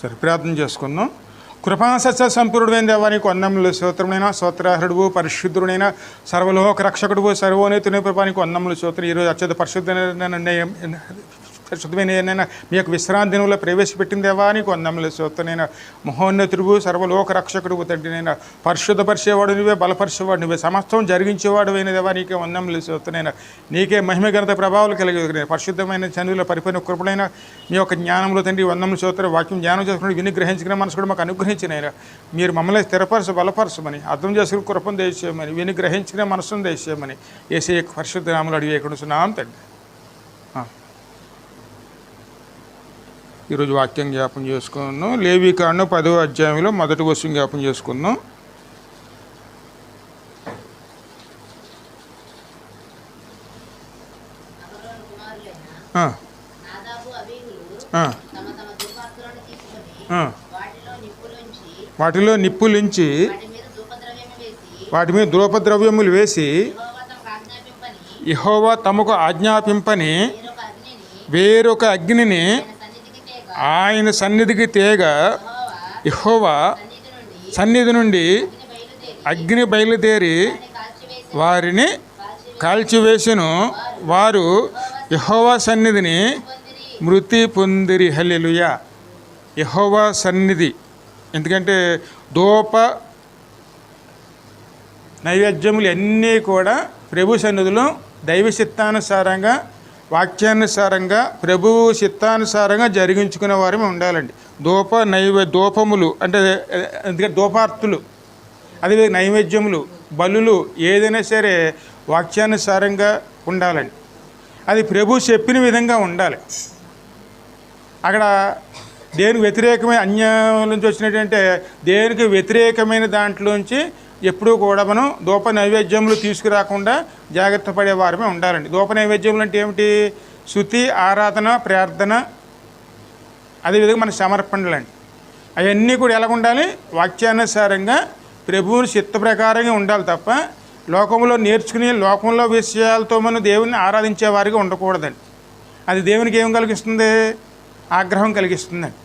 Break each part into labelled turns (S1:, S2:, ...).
S1: సరే, ప్రార్థన చేసుకుందాం. కృపాసత్య సంపూర్ణమైన దేవానికి వందములు. స్తోత్రమైన స్తోత్రార్హుడు పరిశుద్ధుడైన సర్వలోక రక్షకుడు సర్వోన్నతుని ప్రభానికి వందములు. స్తోత్రం. ఈరోజు అత్యంత పరిశుద్ధమైన మీ యొక్క విశ్రాంతి దినంలో ప్రవేశపెట్టిన దేవానికి వందములు. స్తోత్రమైన మహోన్నతుడు సర్వలోక రక్షకుడు తండ్రినైనా పరిశుద్ధపరిచేవాడు నువ్వే, బలపరిచేవాడు నువ్వే, సమస్తం జరిగించేవాడు అయిన దేవా నీకే వందములు. స్తోత్రమైన నీకే మహిమ ఘనత ప్రభావాలు కలిగి పరిశుద్ధమైన చనువుల పరిపూర్ణ కృపణైన మీ యొక్క జ్ఞానంలో తండ్రి వందములు. స్తోత్రం. వాక్యం జ్ఞానం చేసుకుని విని గ్రహించిన మనసు కూడా మాకు అనుగ్రహించినైనా మీరు మమ్మల్ని స్థిరపరచు, బలపరచమని, అర్థం చేసుకుని కృపను దయచేయమని, విని గ్రహించిన మనసును దయచేయమని యేసయ్య పరిశుద్ధ నామములో అడిగేకున్నాం తండ్రి. ఈరోజు వాక్యం జ్ఞాపం చేసుకున్నాం. లేవీకాండం 10వ అధ్యాయంలో మొదటి వచనం జ్ఞాపం చేసుకుందాం. వాటిలో నిప్పులుంచి వాటి మీద ధూపద్రవ్యములు వేసి యెహోవా తమకు ఆజ్ఞాపింపని వేరొక అగ్నిని ఆయన సన్నిధికి తేగా యెహోవా సన్నిధి నుండి అగ్ని బయలుదేరి వారిని కాల్చివేసెను. వారు యెహోవా సన్నిధిని మృతి పొందిరి. హల్లెలూయా. యెహోవా సన్నిధి, ఎందుకంటే ధూప నైవేద్యములు అన్నీ కూడా ప్రభు సన్నిధిలో దైవ చిత్తానుసారంగా, వాక్యానుసారంగా, ప్రభువు చిత్తానుసారంగా జరిగించుకునే వారమే ఉండాలండి. ధూపములు అంటే ఎందుకంటే ధూపార్తులు, అదే నైవేద్యములు, బలులు ఏదైనా సరే వాక్యానుసారంగా ఉండాలండి. అది ప్రభు చెప్పిన విధంగా ఉండాలి. అక్కడ దేనికి వ్యతిరేకమైన అన్యాయం నుంచి వచ్చినట్టంటే దేనికి వ్యతిరేకమైన దాంట్లోంచి ఎప్పుడూ కూడా మనం ధూప నైవేద్యములు తీసుకురాకుండా జాగ్రత్త పడే వారమే ఉండాలండి. ధూప నైవేద్యములు అంటే ఏమిటి? స్తుతి, ఆరాధన, ప్రార్థన, అదేవిధంగా మన సమర్పణలండి. అవన్నీ కూడా ఎలా ఉండాలి? వాక్యానుసారంగా ప్రభువుని చిత్త ప్రకారంగా ఉండాలి తప్ప లోకంలో నేర్చుకుని లోకంలో విషయాలతో మనం దేవుని ఆరాధించే వారిగా ఉండకూడదండి. అది దేవునికి ఏం కలిగిస్తుంది? ఆగ్రహం కలిగిస్తుందండి.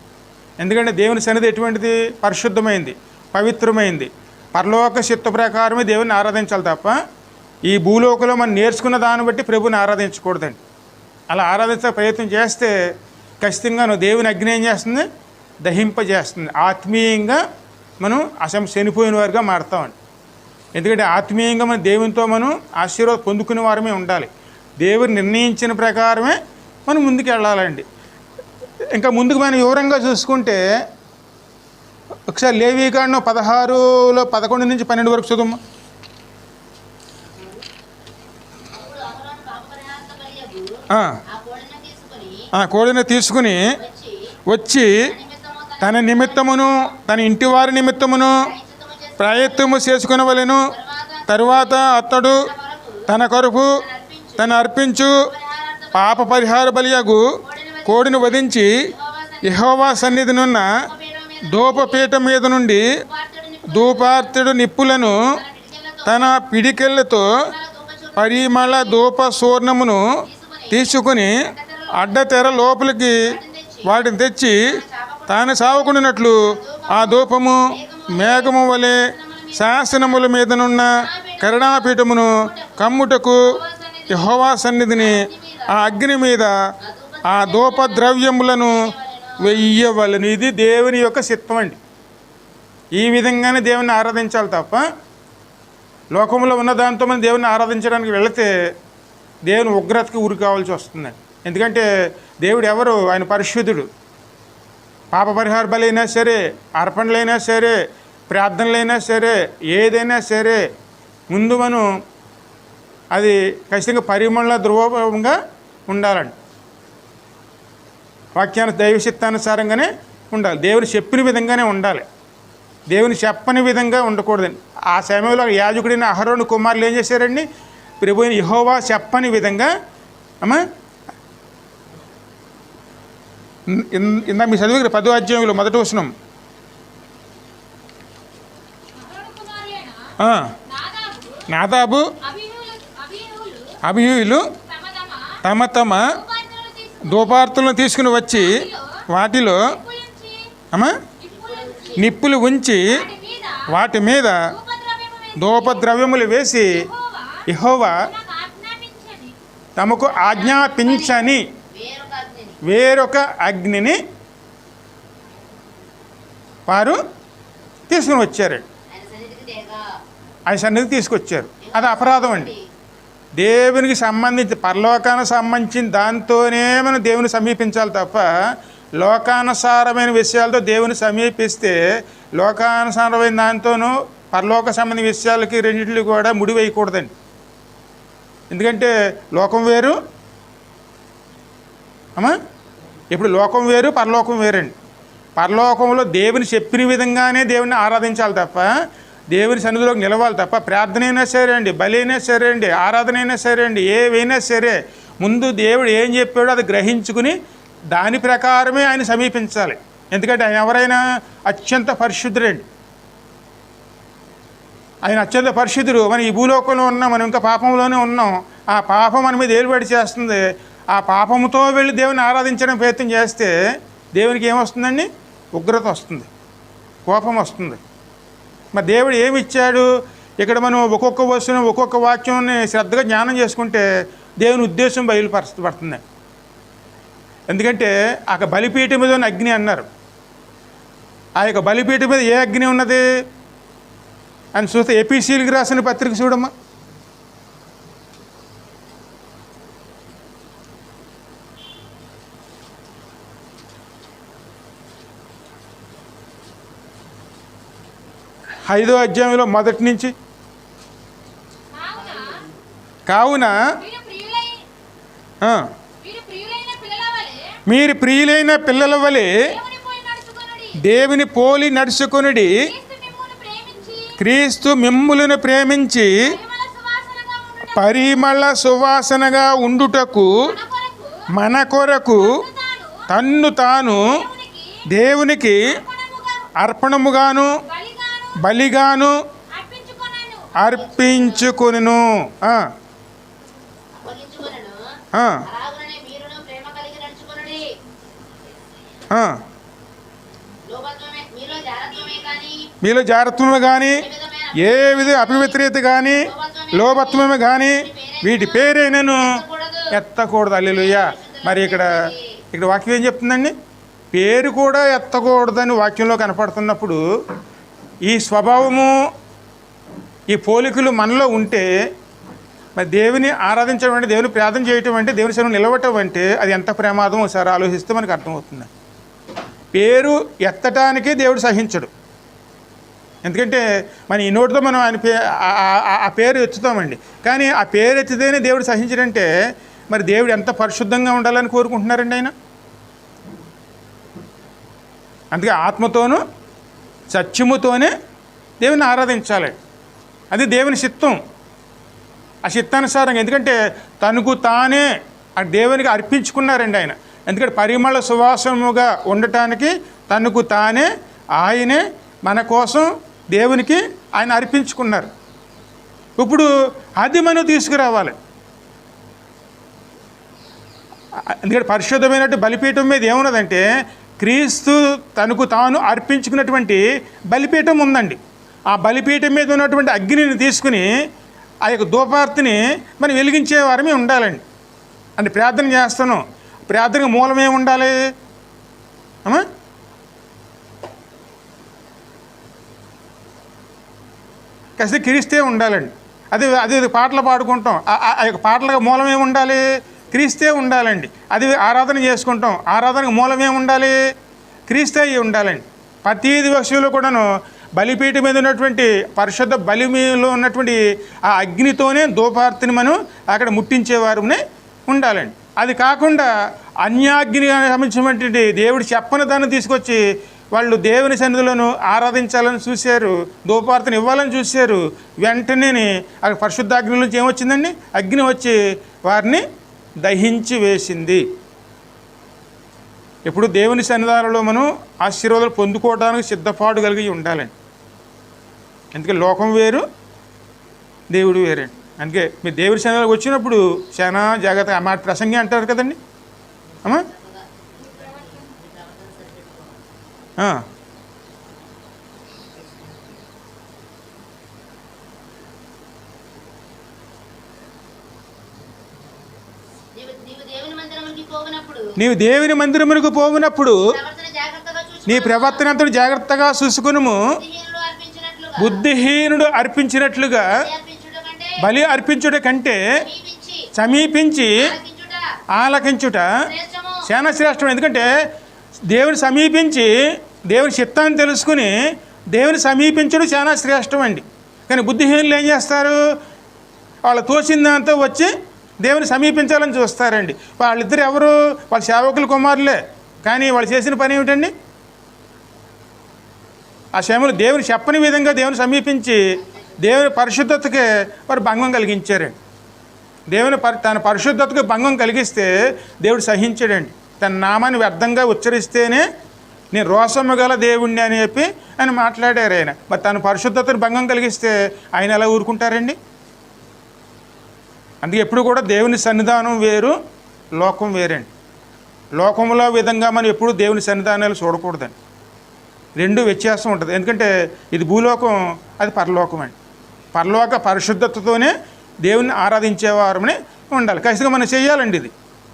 S1: ఎందుకంటే దేవుని సన్నిధి ఎటువంటిది? పరిశుద్ధమైంది, పవిత్రమైంది. పరలోక చిత్త ప్రకారమే దేవుని ఆరాధించాలి తప్ప ఈ భూలోకంలో మనం నేర్చుకున్న దాన్ని బట్టి ప్రభుని ఆరాధించకూడదండి. అలా ఆరాధించే ప్రయత్నం చేస్తే ఖచ్చితంగా దేవుని అగ్ని ఏం చేస్తుంది? దహింపజేస్తుంది. ఆత్మీయంగా మనం చనిపోయిన వారిగా మారుతామండి. ఎందుకంటే ఆత్మీయంగా మనం దేవునితో మనం ఆశీర్వాదం పొందుకునే వారమే ఉండాలి. దేవుడు నిర్ణయించిన ప్రకారమే మనం ముందుకు వెళ్ళాలండి. ఇంకా ముందుకు మనం వివరంగా చూసుకుంటే ఒకసారి లేవీకాండం 16లో 11 నుంచి 12 వరకు చదువు. కోడిని తీసుకుని వచ్చి తన నిమిత్తమును తన ఇంటి వారి నిమిత్తమును ప్రయత్నము చేసుకునవలెను. తరువాత అతడు తన కొరకు తను అర్పించు పాప పరిహార బలియగు కోడిని వధించి యెహోవా సన్నిధినున్న ధూపపీఠం మీద నుండి ధూపార్తుడు నిప్పులను తన పిడికెళ్ళతో పరిమళ ధూప సూర్ణమును తీసుకుని అడ్డతెర లోపలికి వాటిని తెచ్చి తాను సావుకున్నట్లు ఆ ధూపము మేఘము వలె శాసనముల మీదనున్న కరుణాపీఠమును కమ్ముటకు యెహోవా సన్నిధిని ఆ అగ్ని మీద ఆ ధూప ద్రవ్యములను వెయ్యవలను. ఇది దేవుని యొక్క చిత్తం అండి. ఈ విధంగానే దేవుని ఆరాధించాలి తప్ప లోకంలో ఉన్న దాంతో మనం దేవుని ఆరాధించడానికి వెళితే దేవుని ఉగ్రతకి ఉరి కావాల్సి వస్తుందండి. ఎందుకంటే దేవుడు ఎవరు? ఆయన పరిశుద్ధుడు. పాప పరిహార బలైనా సరే, అర్పణలైనా సరే, ప్రార్థనలైనా సరే, ఏదైనా సరే ముందు మనం అది ఖచ్చితంగా పరిమళ ధ్రువంగా ఉండాలండి. వాక్యాన్ని దైవ చిత్తానుసారంగానే ఉండాలి. దేవుని చెప్పిన విధంగానే ఉండాలి. దేవుని చెప్పని విధంగా ఉండకూడదండి. ఆ సమయంలో యాజకుడైన అహరోను కుమారులు ఏం చేశారండి? ప్రభువైన యెహోవా చెప్పని విధంగా ఇందా మీ చదివి 10వ అధ్యాయంలో మొదటి వచనం. నాదాబు అబీహులు తమ తమ ధూపార్తులను తీసుకుని వచ్చి వాటిలో అమ్మా నిప్పులు ఉంచి వాటి మీద ధూపద్రవ్యములు వేసి యెహోవా తమకు ఆజ్ఞాపించని వేరొక అగ్నిని వారు తీసుకుని వచ్చారు. ఆయన సన్నిధికి తీసుకొచ్చారు. అది అపరాధం అండి. దేవునికి సంబంధించి పరలోకానికి సంబంధించిన దాంతోనే మనం దేవుని సమీపించాలి తప్ప లోకానుసారమైన విషయాలతో దేవుని సమీపిస్తే లోకానుసారమైన దాంతోనూ పరలోక సంబంధించిన విషయాలకి రెండింటికి కూడా ముడి వేయకూడదండి. ఎందుకంటే లోకం వేరు అమ్మా, ఇప్పుడు లోకం వేరు పరలోకం వేరండి. పరలోకంలో దేవుని చెప్పిన విధంగానే దేవుని ఆరాధించాలి తప్ప దేవుని సన్నిధిలోకి నిలవాలి తప్ప ప్రార్థన అయినా సరే అండి, బలి అయినా సరే అండి, ఆరాధన అయినా సరే అండి, ఏవైనా సరే ముందు దేవుడు ఏం చెప్పాడో అది గ్రహించుకుని దాని ప్రకారమే ఆయన సమీపించాలి. ఎందుకంటే ఆయన ఎవరైనా అత్యంత పరిశుద్ధుడండి. ఆయన అత్యంత పరిశుద్ధుడు. మనం ఈ భూలోకంలో ఉన్నాం, మనం ఇంకా పాపంలోనే ఉన్నాం. ఆ పాపం మన మీద ఏలుబడి చేస్తుంది. ఆ పాపంతో వెళ్ళి దేవుని ఆరాధించడం ప్రయత్నం చేస్తే దేవునికి ఏమొస్తుందండి? ఉగ్రత వస్తుంది, కోపం వస్తుంది. మరి దేవుడు ఏమి ఇచ్చాడు? ఇక్కడ మనం ఒక్కొక్క వస్తువుని ఒక్కొక్క వాక్యాన్ని శ్రద్ధగా జ్ఞానం చేసుకుంటే దేవుని ఉద్దేశం బయలుపరచబడుతుంది. ఎందుకంటే ఆ బలిపీఠం మీద ఉన్న అగ్ని అన్నారు. ఆ యొక్క బలిపీఠం మీద ఏ అగ్ని ఉన్నది అని చూస్తే ఎపిసీలకు రాసిన పత్రిక చూడమ్మా. ఐదో అధ్యాయంలో మొదటి నుంచి, కావున మీరు ప్రియులైన పిల్లల వలె దేవుని పోలి నడుచుకొనుడి. క్రీస్తు మిమ్ములను ప్రేమించి పరిమళ సువాసనగా ఉండుటకు మన కొరకు తన్ను తాను దేవునికి అర్పణముగాను బలిగాను అర్పించుకొనును. మీలో జాగ్రత్తమే కానీ ఏ విధ అపవిత్రత కానీ లోభత్వమే కానీ వీటి పేరైనను ఎత్తకూడదు. హల్లెలూయా. మరి ఇక్కడ వాక్యం ఏం చెప్తుందండి? పేరు కూడా ఎత్తకూడదని వాక్యంలో కనపడుతున్నప్పుడు ఈ స్వభావము ఈ పోలికలు మనలో ఉంటే మరి దేవుని ఆరాధించడం అంటే, దేవుని ప్రార్థన చేయటం అంటే, దేవుని సన్నిధిలో నిలవటం అంటే అది ఎంత ప్రమాదం ఒకసారి ఆలోచిస్తే మనకు అర్థమవుతుంది. పేరు ఎత్తటానికే దేవుడు సహించడు. ఎందుకంటే మన ఈ నోటితో మనం ఆయన ఆ పేరు ఎత్తుతామండి, కానీ ఆ పేరు ఎత్తితేనే దేవుడు సహించడంటే మరి దేవుడు ఎంత పరిశుద్ధంగా ఉండాలని కోరుకుంటున్నారండి ఆయన. అందుకే ఆత్మతోనూ సత్యముతోనే దేవుని ఆరాధించాలి. అది దేవుని చిత్తం. ఆ చిత్తానుసారంగా, ఎందుకంటే తనకు తానే ఆ దేవునికి అర్పించుకున్నారండి ఆయన. ఎందుకంటే పరిమళ సువాసముగా ఉండటానికి తనకు తానే ఆయనే మన కోసం దేవునికి ఆయన అర్పించుకున్నారు. ఇప్పుడు అది మనం తీసుకురావాలి. ఎందుకంటే పరిశుద్ధమైనట్టు బలిపీఠం మీద ఏమున్నదంటే క్రీస్తు తనకు తాను అర్పించుకున్నటువంటి బలిపీఠం ఉందండి. ఆ బలిపీఠం మీద ఉన్నటువంటి అగ్నిని తీసుకుని ఆ యొక్క ధూపార్తిని మనం వెలిగించే వారమే ఉండాలండి. అంటే ప్రార్థన చేస్తాను, ప్రార్థనకు మూలం ఏమి ఉండాలి అమ్మా? కాస్త క్రీస్తే ఉండాలండి. అది పాటలు పాడుకుంటాం, ఆ యొక్క పాటలకు మూలం ఏమి ఉండాలి? క్రీస్తే ఉండాలండి. అది ఆరాధన చేసుకుంటాం, ఆరాధనకు మూలం ఏమి ఉండాలి? క్రీస్తే ఉండాలండి. ప్రతీది విషయంలో కూడాను బలిపీఠం మీద ఉన్నటువంటి పరిశుద్ధ బలిలో ఉన్నటువంటి ఆ అగ్నితోనే ధూపార్తిని మనం అక్కడ ముట్టించేవారునే ఉండాలండి. అది కాకుండా అన్యాగ్ని సంబంధించినటువంటి దేవుడు చెప్పని దాన్ని తీసుకొచ్చి వాళ్ళు దేవుని సన్నిధిలోనూ ఆరాధించాలని చూశారు, ధూపార్తిని ఇవ్వాలని చూశారు. వెంటనే అక్కడ పరిశుద్ధాగ్ని నుంచి ఏమొచ్చిందండి? అగ్ని వచ్చి వారిని దహించి వేసింది. ఎప్పుడు దేవుని సన్నిధానంలో మనం ఆశీర్వాదాలు పొందుకోవడానికి సిద్ధపాటు కలిగి ఉండాలండి. అందుకే లోకం వేరు, దేవుడు వేరండి. అందుకే మీరు దేవుడి సన్నిధానంలోకి వచ్చినప్పుడు చాలా జాగ్రత్తగా మా ప్రసంగి అంటారు కదండి అమ్మా. నీవు దేవుని మందిరమునకు పోవునప్పుడు నీ ప్రవర్తన అంతా జాగ్రత్తగా చూసుకునుము. బుద్ధిహీనుడు అర్పించినట్లుగా బలి అర్పించుట కంటే సమీపించి ఆలకించుట చాలా శ్రేష్టం. ఎందుకంటే దేవుని సమీపించి దేవుని చిత్తాన్ని తెలుసుకుని దేవుని సమీపించడం చాలా శ్రేష్టం అండి. కానీ బుద్ధిహీనులు ఏం చేస్తారు? వాళ్ళు తోచిందంతా వచ్చి దేవుని సమీపించాలని చూస్తారండి. వాళ్ళిద్దరు ఎవరు? వాళ్ళ సేవకుల కుమారులే. కానీ వాళ్ళు చేసిన పని ఏమిటండి? ఆ శ్రమలు దేవుని చెప్పని విధంగా దేవుని సమీపించి దేవుని పరిశుద్ధతకి వారు భంగం కలిగించారండి. తన పరిశుద్ధతకు భంగం కలిగిస్తే దేవుడు సహించాడండి. తన నామాన్ని వ్యర్థంగా ఉచ్చరిస్తేనే నేను రోషము గల దేవుణ్ణి అని చెప్పి ఆయన మాట్లాడారు. ఆయన మరి తన పరిశుద్ధతను భంగం కలిగిస్తే ఆయన ఎలా ఊరుకుంటారండి? అందుకే ఎప్పుడు కూడా దేవుని సన్నిధానం వేరు, లోకం వేరండి. లోకంలో విధంగా మనం ఎప్పుడు దేవుని సన్నిధానాలు చూడకూడదండి. రెండు వ్యత్యాసం ఉంటుంది. ఎందుకంటే ఇది భూలోకం, అది పరలోకం అండి. పరలోక పరిశుద్ధతతోనే దేవుని ఆరాధించేవారమని ఉండాలి. ఖచ్చితంగా మనం చేయాలండి ఇది.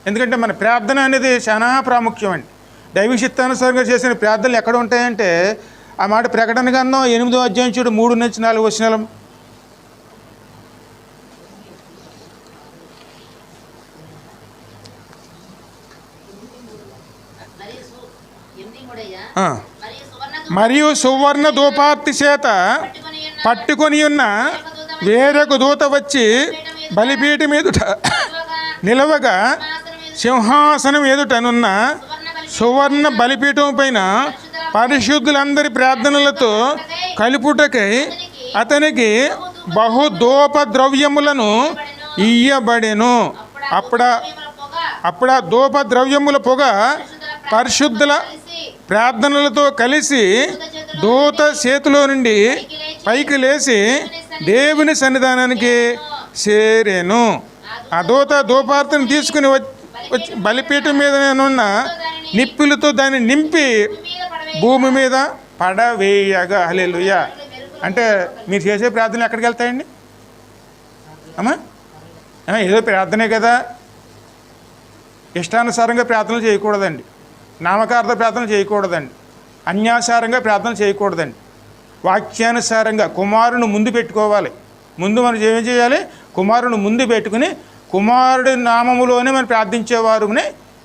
S1: ఎందుకంటే మన ప్రార్థన అనేది చాలా ప్రాముఖ్యం అండి. దైవ చిత్తానుసారంగా చేసిన ప్రార్థనలు ఎక్కడ ఉంటాయంటే ఆ మాట ప్రకటన గ్రంథం 8వ అధ్యాయం 3-4 వచనాలు. మరియు సువర్ణ ధూపార్తి చేత పట్టుకొని ఉన్న వేరొక దూత వచ్చి బలిపీఠం ఎదుట నిలవగా సింహాసనం ఎదుటనున్న సువర్ణ బలిపీఠం పైన పరిశుద్ధులందరి ప్రార్థనలతో కలుపుటకై అతనికి బహుధూప ద్రవ్యములను ఇయ్యబడెను. అప్పుడా ధూప ద్రవ్యముల పొగ పరిశుద్ధుల ప్రార్థనలతో కలిసి దూత చేతిలో నుండి పైకి లేచి దేవుని సన్నిధానానికి చేరేను. ఆ దూత ధూపార్తిని తీసుకుని వచ్చి బలిపీఠం మీద ఉన్న నిప్పులతో దాన్ని నింపి భూమి మీద పడవేయగా. హల్లెలూయా. అంటే మీరు చేసే ప్రార్థనలు ఎక్కడికి వెళ్తాయండి? అమ్మా ఏదో ప్రార్థనే కదా. ఇష్టానుసారంగా ప్రార్థనలు చేయకూడదండి. నామకార్థ ప్రార్థన చేయకూడదండి. అన్యాసారంగా ప్రార్థన చేయకూడదండి. వాక్యానుసారంగా కుమారుని ముందు పెట్టుకోవాలి. ముందు మనం ఏం చేయాలి? కుమారుని ముందు పెట్టుకుని కుమారుడి నామములోనే మనం ప్రార్థించేవారునే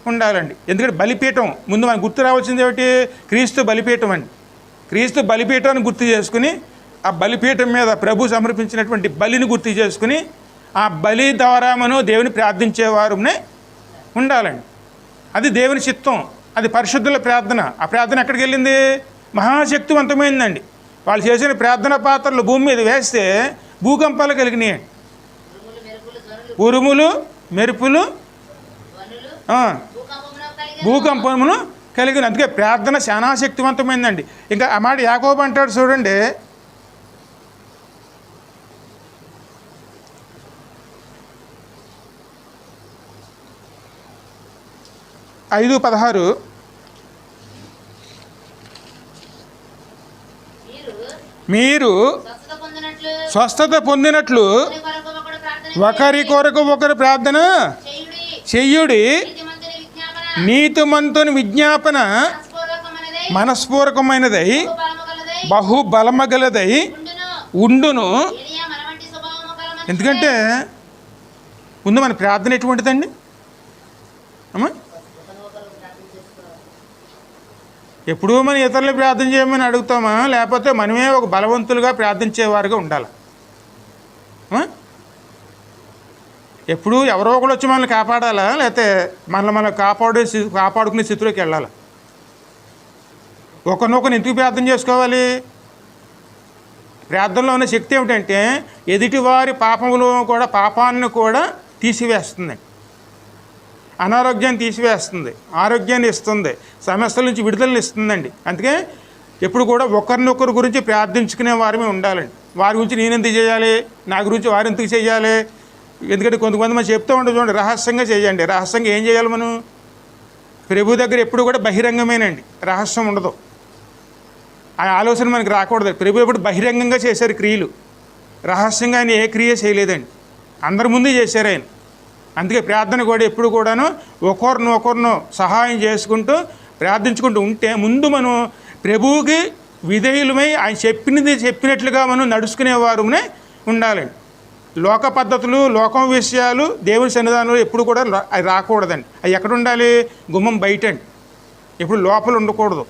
S1: ఉండాలండి. ఎందుకంటే బలిపీఠం ముందు మనకు గుర్తు రావాల్సింది ఏమిటి? క్రీస్తు బలిపీఠం అండి. క్రీస్తు బలిపీఠాన్ని గుర్తు చేసుకుని ఆ బలిపీఠం మీద ప్రభు సమర్పించినటువంటి బలిని గుర్తు చేసుకుని ఆ బలి ద్వారా మనం దేవుని ప్రార్థించేవారునే ఉండాలండి. అది దేవుని చిత్తం, అది పరిశుద్ధుల ప్రార్థన. ఆ ప్రార్థన ఎక్కడికి వెళ్ళింది? మహాశక్తివంతమైందండి. వాళ్ళు చేసిన ప్రార్థన పాత్రలు భూమి మీద వేస్తే భూకంపాలు కలిగినాయండి. ఉరుములు, మెరుపులు, భూకంపమును కలిగిన. అందుకే ప్రార్థన చాలా శక్తివంతమైందండి. ఇంకా ఆ మాట యాకోబు అంటాడు చూడండి, 5:16 మీరు స్వస్థత పొందినట్లు ఒకరి కొరకు ఒకరు ప్రార్థన చెయ్యుడి. నీతిమంతుని విజ్ఞాపన మనస్పూర్వకమైనదై బహుబలమగలదై ఉండును. ఎందుకంటే ముందు మన ప్రార్థన ఎటువంటిదండి అమ్మా? ఎప్పుడూ మనం ఇతరులు ప్రార్థన చేయమని అడుగుతామా, లేకపోతే మనమే ఒక బలవంతులుగా ప్రార్థించేవారుగా ఉండాలి? ఎప్పుడూ ఎవరో ఒకరు వచ్చి మనల్ని కాపాడాలా, లేకపోతే మనం కాపాడుకునే స్థితిలోకి వెళ్ళాలా? ఒకరినొకరు ఎందుకు ప్రార్థన చేసుకోవాలి? ప్రార్థనలో ఉన్న శక్తి ఏమిటంటే ఎదుటివారి పాపాన్ని కూడా తీసివేస్తుంది, అనారోగ్యాన్ని తీసివేస్తుంది, ఆరోగ్యాన్ని ఇస్తుంది, సమస్యల నుంచి విడుదలను ఇస్తుందండి. అందుకే ఎప్పుడు కూడా ఒకరినొకరి గురించి ప్రార్థించుకునే వారమే ఉండాలండి. వారి గురించి నేను ఎందుకు చేయాలి, నా గురించి వారు ఎందుకు చేయాలి? ఎందుకంటే కొంతమంది మనం చెప్తూ ఉంటాం చూడండి, రహస్యంగా చేయండి. రహస్యంగా ఏం చేయాలి మనం? ప్రభు దగ్గర ఎప్పుడు కూడా బహిరంగమేనండి, రహస్యం ఉండదు. ఆ ఆలోచన మనకి రాకూడదు. ప్రభు ఎప్పుడు బహిరంగంగా చేశారు క్రియలు, రహస్యంగా ఆయన ఏ క్రియ చేయలేదండి, అందరి ముందు చేశారు ఆయన. అందుకే ప్రార్థన కూడా ఎప్పుడు కూడాను ఒకరినొకరిను సహాయం చేసుకుంటూ ప్రార్థించుకుంటూ ఉంటే ముందు మనం ప్రభువుకి విధేయులమై ఆయన చెప్పినట్లుగా మనం నడుచుకునేవారునే ఉండాలండి. లోక పద్ధతులు, లోకం విషయాలు దేవుని సన్నిధానంలో ఎప్పుడు కూడా అవి రాకూడదండి. అవి ఎక్కడ ఉండాలి? గుమ్మం బయట అండి, ఎప్పుడు లోపల ఉండకూడదు.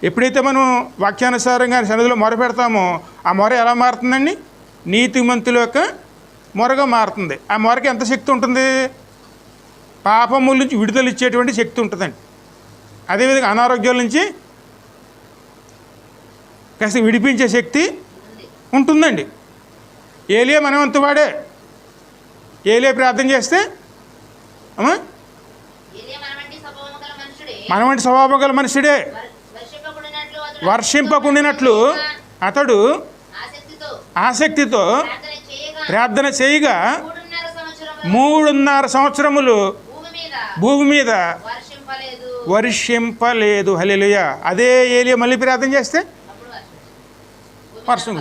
S1: ఎప్పుడైతే మనం వాక్యానుసారంగా సన్నిధిలో మొర పెడతామో ఆ మొర ఎలా మారుతుందండి? నీతిమంతుల యొక్క మొరగా మారుతుంది. ఆ మొరకి ఎంత శక్తి ఉంటుంది? పాపముల నుంచి విడుదల ఇచ్చేటువంటి శక్తి ఉంటుందండి. అదేవిధంగా అనారోగ్యాల నుంచి కాస్త విడిపించే శక్తి ఉంటుందండి. ఏలియా మనవంతు వాడే. ఏలియా ప్రార్థన చేస్తే మనవంటి స్వభావం గల మనుషుడే. వర్షింపకుండినట్లు అతడు ఆసక్తితో ప్రార్థన చేయగా 3.5 సంవత్సరములు భూమి మీద వర్షింపలేదు. హల్లెలూయా. అదే ఏలియా మళ్ళీ ప్రార్థన చేస్తే వర్షం,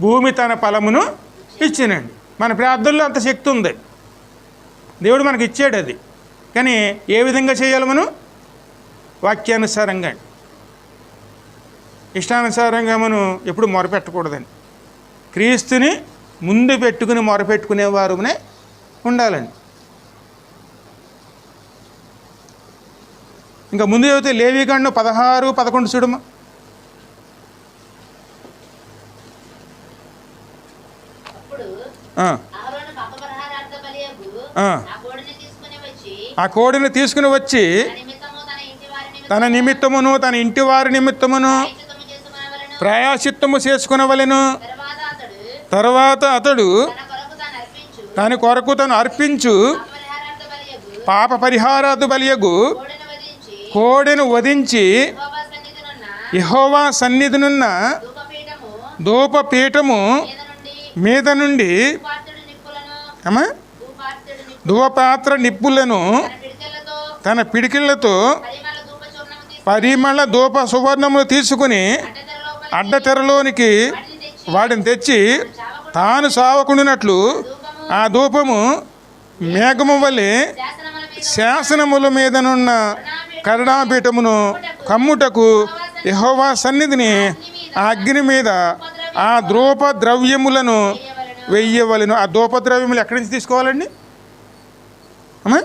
S1: భూమి తన ఫలమును ఇచ్చినండి. మన ప్రార్థనలో అంత శక్తి ఉంది, దేవుడు మనకి ఇచ్చాడు అది. కానీ ఏ విధంగా చేయాలి? మనం వాక్యానుసారంగా, ఇష్టానుసారంగా మనం ఎప్పుడు మొరపెట్టకూడదండి. క్రీస్తుని ముందు పెట్టుకుని మొరపెట్టుకునేవారునే ఉండాలండి. ఇంకా ముందు చదివితే లేవీకాండం 16-11 చూడమ్మా. ఆ కోడిని తీసుకుని వచ్చి తన నిమిత్తమును తన ఇంటి వారి నిమిత్తమును ప్రాయశ్చిత్తము చేసుకునవలెను. తర్వాత అతడు తన కొరకు తను అర్పించు పాప పరిహారార్థ బలియగు కోడెను వధించి యెహోవా సన్నిధినున్న ధూపపీఠము మీద నుండి ధూపపాత్ర నిప్పులను తన పిడికిళ్లతో పరిమళ ధూప సువర్ణములు తీసుకుని అడ్డతెరలోనికి వాటిని తెచ్చి తాను సావకుండినట్లు ఆ ధూపము మేఘము వలె శాసనముల మీదనున్న కరుణాపీఠమును కమ్ముటకు యెహోవా సన్నిధిని ఆ అగ్ని మీద ఆ ధూప ద్రవ్యములను వెయ్యవలెను. ఆ ధూప ద్రవ్యములు ఎక్కడి నుంచి తీసుకోవాలండి? అమ్మా,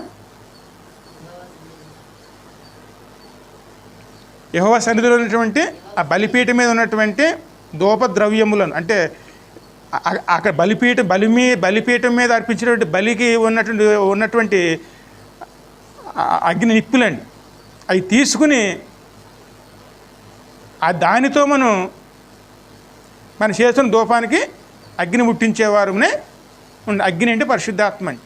S1: యెహోవా సన్నిధిలో ఉన్నటువంటి ఆ బలిపీఠం మీద ఉన్నటువంటి ధూప ద్రవ్యములను, అంటే అక్కడ బలిపీఠం మీద అర్పించినటువంటి బలికి ఉన్నటువంటి అగ్ని నిప్పులండి. అవి తీసుకుని ఆ దానితో మన చేస్తున్న ధూపానికి అగ్ని ముట్టించేవారునే అగ్ని అంటే పరిశుద్ధాత్మ అండి.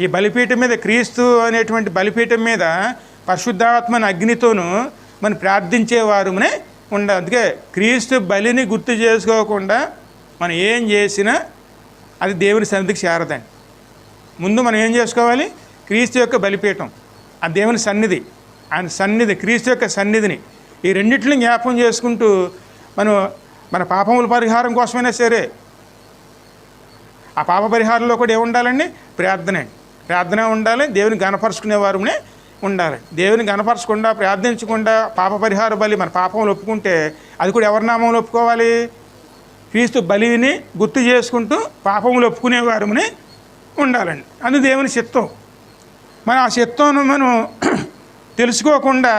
S1: ఈ బలిపీఠం మీద, క్రీస్తు అనేటువంటి బలిపీఠం మీద పరిశుద్ధాత్మని అగ్నితోనూ మనం ప్రార్థించేవారునే ఉండాలి. అందుకే క్రీస్తు బలిని గుర్తు చేసుకోకుండా మనం ఏం చేసినా అది దేవుని సన్నిధికి చేరదండి. ముందు మనం ఏం చేసుకోవాలి? క్రీస్తు యొక్క బలిపీఠం, ఆ దేవుని సన్నిధి, ఆయన సన్నిధి, క్రీస్తు యొక్క సన్నిధిని, ఈ రెండింటిని జ్ఞాపకం చేసుకుంటూ మన పాపముల పరిహారం కోసమైనా సరే, ఆ పాప పరిహారంలో కూడా ఏముండాలండి? ప్రార్థన ఉండాలి. దేవుని గణపరుచుకునేవారునే ఉండాలి. దేవుని గణపరచకుండా, ప్రార్థించకుండా పాప పరిహార బలి మన పాపములు ఒప్పుకుంటే అది కూడా ఎవరి నామంలో ఒప్పుకోవాలి? క్రీస్తు బలిని గుర్తు చేసుకుంటూ పాపములు ఒప్పుకునేవారునే ఉండాలండి. అది దేవుని చిత్తం. మన ఆ చిత్తం మనం తెలుసుకోకుండా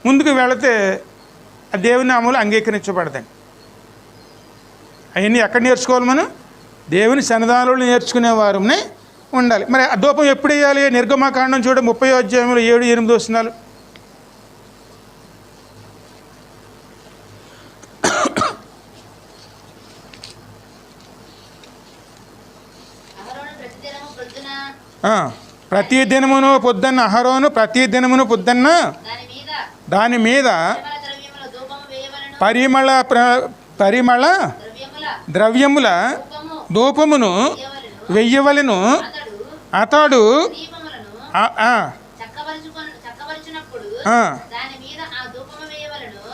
S1: ముందుకు వెళితే ఆ దేవుని నామంలో అంగీకరించబడదండి. అవన్నీ ఎక్కడ నేర్చుకోవాలి? మనం దేవుని సన్నిధానంలో నేర్చుకునేవారునే ఉండాలి. మరి ఆ ధూపం ఎప్పుడు వేయాలి? నిర్గమకాండం చూడ 30వ అధ్యాయంలో 7-8 వచనాలు. ప్రతి దినమును పొద్దున్న అహరోను ప్రతి దినమును పొద్దున్న దాని మీద పరిమళ ద్రవ్యముల ధూపమును వెయ్యవలెను. అతడు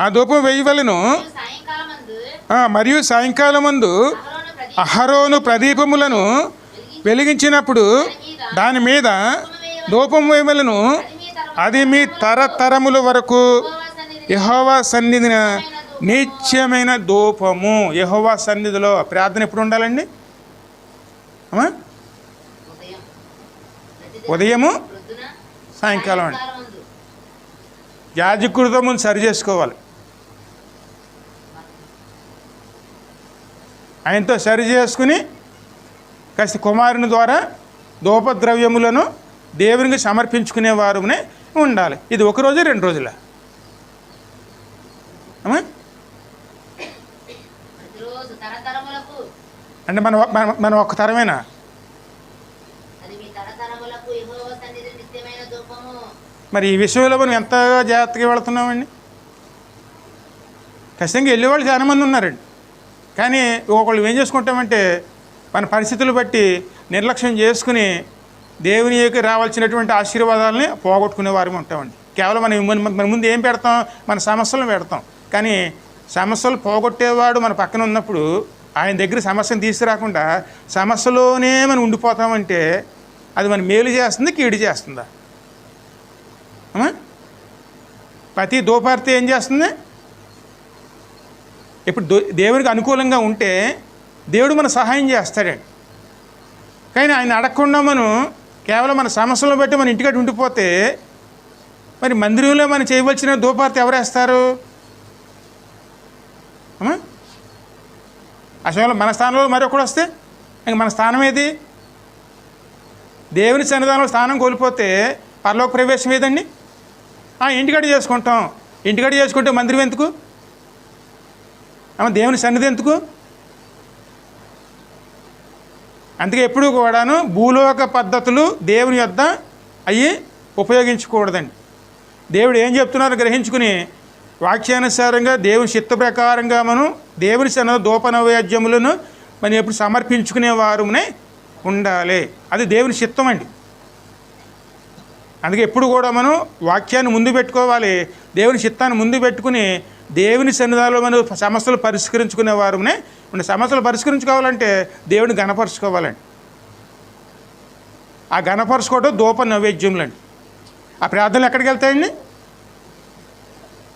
S1: ఆ ధూపం వేయవలెను. మరియు సాయంకాలమందు అహరోను ప్రదీపములను వెలిగించినప్పుడు దాని మీద ధూపం వేయవలెను. అది మీ తరతరముల వరకు యెహోవా సన్నిధిన నిత్యమైన ధూపము. యెహోవా సన్నిధిలో ప్రార్థన ఎప్పుడు ఉండాలండి? ఉదయము సాయంకాలం అండి. యాజకుడితో ముందు సరి చేసుకోవాలి. ఆయనతో సరి చేసుకుని కాస్త కుమారుని ద్వారా ధూపద్రవ్యములను దేవునికి సమర్పించుకునేవారునే ఉండాలి. ఇది ఒక రోజు 2 రోజుల అంటే మన ఒక్క తరమేనా? మరి ఈ విషయంలో మనం ఎంత జాగ్రత్తగా వెళుతున్నామండి? ఖచ్చితంగా వెళ్ళేవాళ్ళు చాలామంది ఉన్నారండి. కానీ ఒకళ్ళు ఏం చేసుకుంటామంటే మన పరిస్థితులు బట్టి నిర్లక్ష్యం చేసుకుని దేవునికి రావాల్సినటువంటి ఆశీర్వాదాలని పోగొట్టుకునే వారు ఉంటామండి. కేవలం మన ముందు ఏం పెడతాం? మన సమస్యలను పెడతాం. కానీ సమస్యలు పోగొట్టేవాడు మన పక్కన ఉన్నప్పుడు ఆయన దగ్గర సమస్యను తీసుకురాకుండా సమస్యలోనే మనం ఉండిపోతామంటే అది మన మేలు చేస్తుంది, కీడు చేస్తుందా? ప్రతి ధూపార్తి ఏం చేస్తుంది? ఇప్పుడు దేవునికి అనుకూలంగా ఉంటే దేవుడు మన సహాయం చేస్తాడండి. కానీ ఆయన అడగకుండా మనం కేవలం మన సమస్యలను బట్టి మన ఇంటికాడ ఉండిపోతే మరి మందిరంలో మనం చేయవలసిన ధూపార్తి ఎవరేస్తారు? అసలు మన స్థానంలో మరొకడు వస్తే ఇంక మన స్థానం ఏది? దేవుని సన్నిధానంలో స్థానం కోల్పోతే పరలోక ప్రవేశం ఏదండి? ఇంటికాడ చేసుకుంటాం. ఇంటికాడ చేసుకుంటే మందిరం ఎందుకు? దేవుని సన్నిధి ఎందుకు? అందుకే ఎప్పుడు కూడాను భూలోక పద్ధతులు దేవుని యొద్ద అవి ఉపయోగించకూడదండి. దేవుడు ఏం చెప్తున్నారో గ్రహించుకుని వాక్యానుసారంగా దేవుని చిత్త ప్రకారంగా మనం దేవుని సన్నిధిలో ధూప నైవేద్యములను మనం ఎప్పుడు సమర్పించుకునే వారునే ఉండాలి. అది దేవుని చిత్తం అండి. అందుకే ఎప్పుడు కూడా మనం వాక్యాన్ని ముందు పెట్టుకోవాలి. దేవుని చిత్తాన్ని ముందు పెట్టుకుని దేవుని సన్నిధానంలో మనం సమస్యలు పరిష్కరించుకునే వారునే ఉండే. సమస్యలు పరిష్కరించుకోవాలంటే దేవుని ఘనపరుచుకోవాలండి. ఆ ఘనపరుచుకోవడం ధూప నైవేద్యములండి. ఆ ప్రార్థనలు ఎక్కడికి వెళ్తాయండి?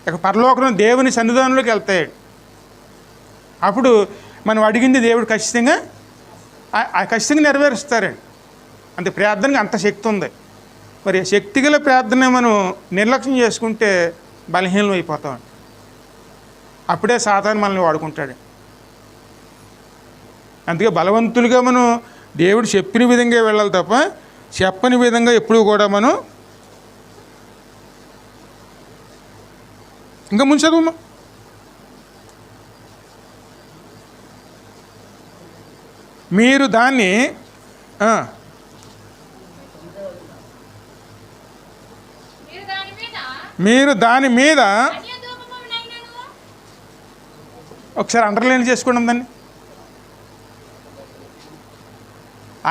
S1: ఇక పరలోకం దేవుని సన్నిధానంలోకి వెళ్తాయండి. అప్పుడు మనం అడిగింది దేవుడు ఖచ్చితంగా నెరవేరుస్తారండి. అంతే, ప్రార్థనకి అంత శక్తి ఉంది. మరి శక్తిగల ప్రార్థన మనం నిర్లక్ష్యం చేసుకుంటే బలహీనం అయిపోతామండి. అప్పుడే సాతాను మనల్ని వాడుకుంటాడు. అందుకే బలవంతులుగా మనం దేవుడు చెప్పిన విధంగా వెళ్ళాలి తప్ప చెప్పని విధంగా ఎప్పుడు కూడా మనం ఇంకా ముందు చదువు. మీరు దాన్ని ఒకసారి అండర్లైన్ చేసుకోండి దాన్ని.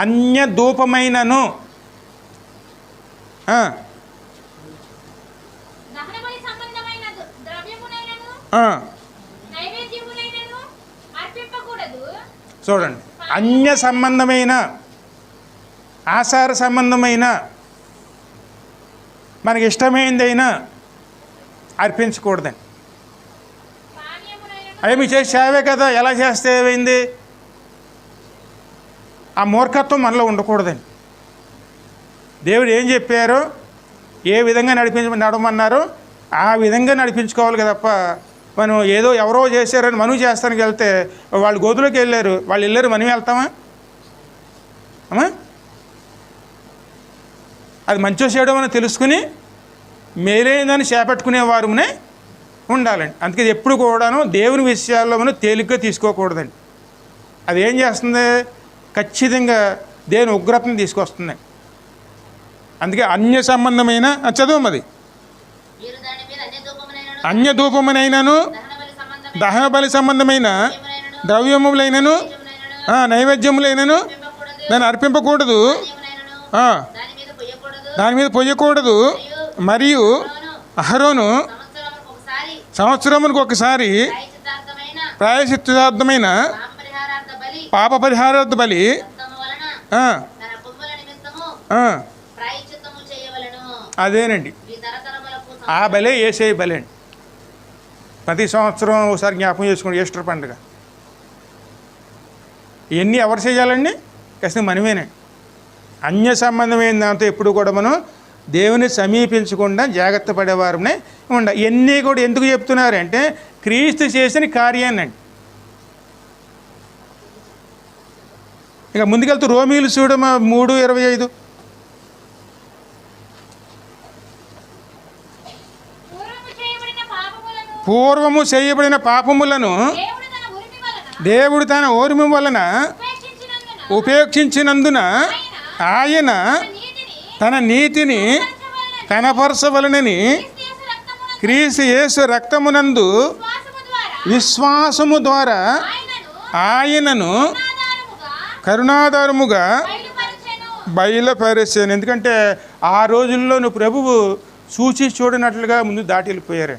S1: అన్య ధూపమైనను చూడండి, అన్య సంబంధమైన ఆచార సంబంధమైన మనకి ఇష్టమైందైనా అర్పించకూడదండి. అవి మీ చేసి సేవే కదా, ఎలా చేస్తే ఏమైంది? ఆ మూర్ఖత్వం మనలో ఉండకూడదండి. దేవుడు ఏం చెప్పారో, ఏ విధంగా నడవమన్నారో ఆ విధంగా నడిపించుకోవాలి కదా తప్ప మనం ఏదో ఎవరో చేశారని మనం చేస్తానికి వెళ్తే వాళ్ళు గోతులోకి వెళ్ళారు, వాళ్ళు వెళ్ళారు, మనం వెళ్తామా? అది మంచో చేయడం అని తెలుసుకుని మేలైందని చేపట్టుకునేవారునే ఉండాలండి. అందుకే ఎప్పుడు కూడాను దేవుని విషయాల్లో మనం తేలిగ్గా తీసుకోకూడదండి. అది ఏం చేస్తుంది? ఖచ్చితంగా దేవుని ఉగ్రతను తీసుకొస్తుంది. అందుకే అన్య సంబంధమైన చదువు అది అన్య ధూపమునైనను దహన బలి సంబంధమైన ద్రవ్యములైనను నైవేద్యములైనను దాన్ని అర్పింపకూడదు, దాని మీద పొయ్యకూడదు. మరియు అహరోను సంవత్సరమునికి ఒకసారి ప్రాయశ్చిత్తార్థమైన పాప పరిహారార్థ బలి అదేనండి. ఆ బలే యేసయ్య బలి అండి. ప్రతి సంవత్సరం ఒకసారి జ్ఞాపకం చేసుకోండి ఈస్టర్ పండుగ. ఇవన్నీ ఎవరు చేయాలండి? ఖచ్చితంగా మనమేనండి. అన్య సంబంధమైన దాంతో ఎప్పుడు కూడా మనం దేవుని సమీపించకుండా జాగ్రత్త పడేవారనే ఉండాలి. ఇవన్నీ కూడా ఎందుకు చెప్తున్నారంటే క్రీస్తు చేసిన కార్యాన్నండి. ఇక ముందుకెళ్తూ రోమీలు చూడమ 3:25. పూర్వము చేయబడిన పాపములను దేవుడు తన ఓర్మి వలన ఉపేక్షించినందున ఆయన తన నీతిని కనపరచవలనని క్రీస్తు యేసు రక్తమునందు విశ్వాసము ద్వారా ఆయనను కరుణాధారముగా బయలుపరిచాను. ఎందుకంటే ఆ రోజుల్లో ప్రభువు చూచి చూడనట్లుగా ముందు దాటి వెళ్ళిపోయారు.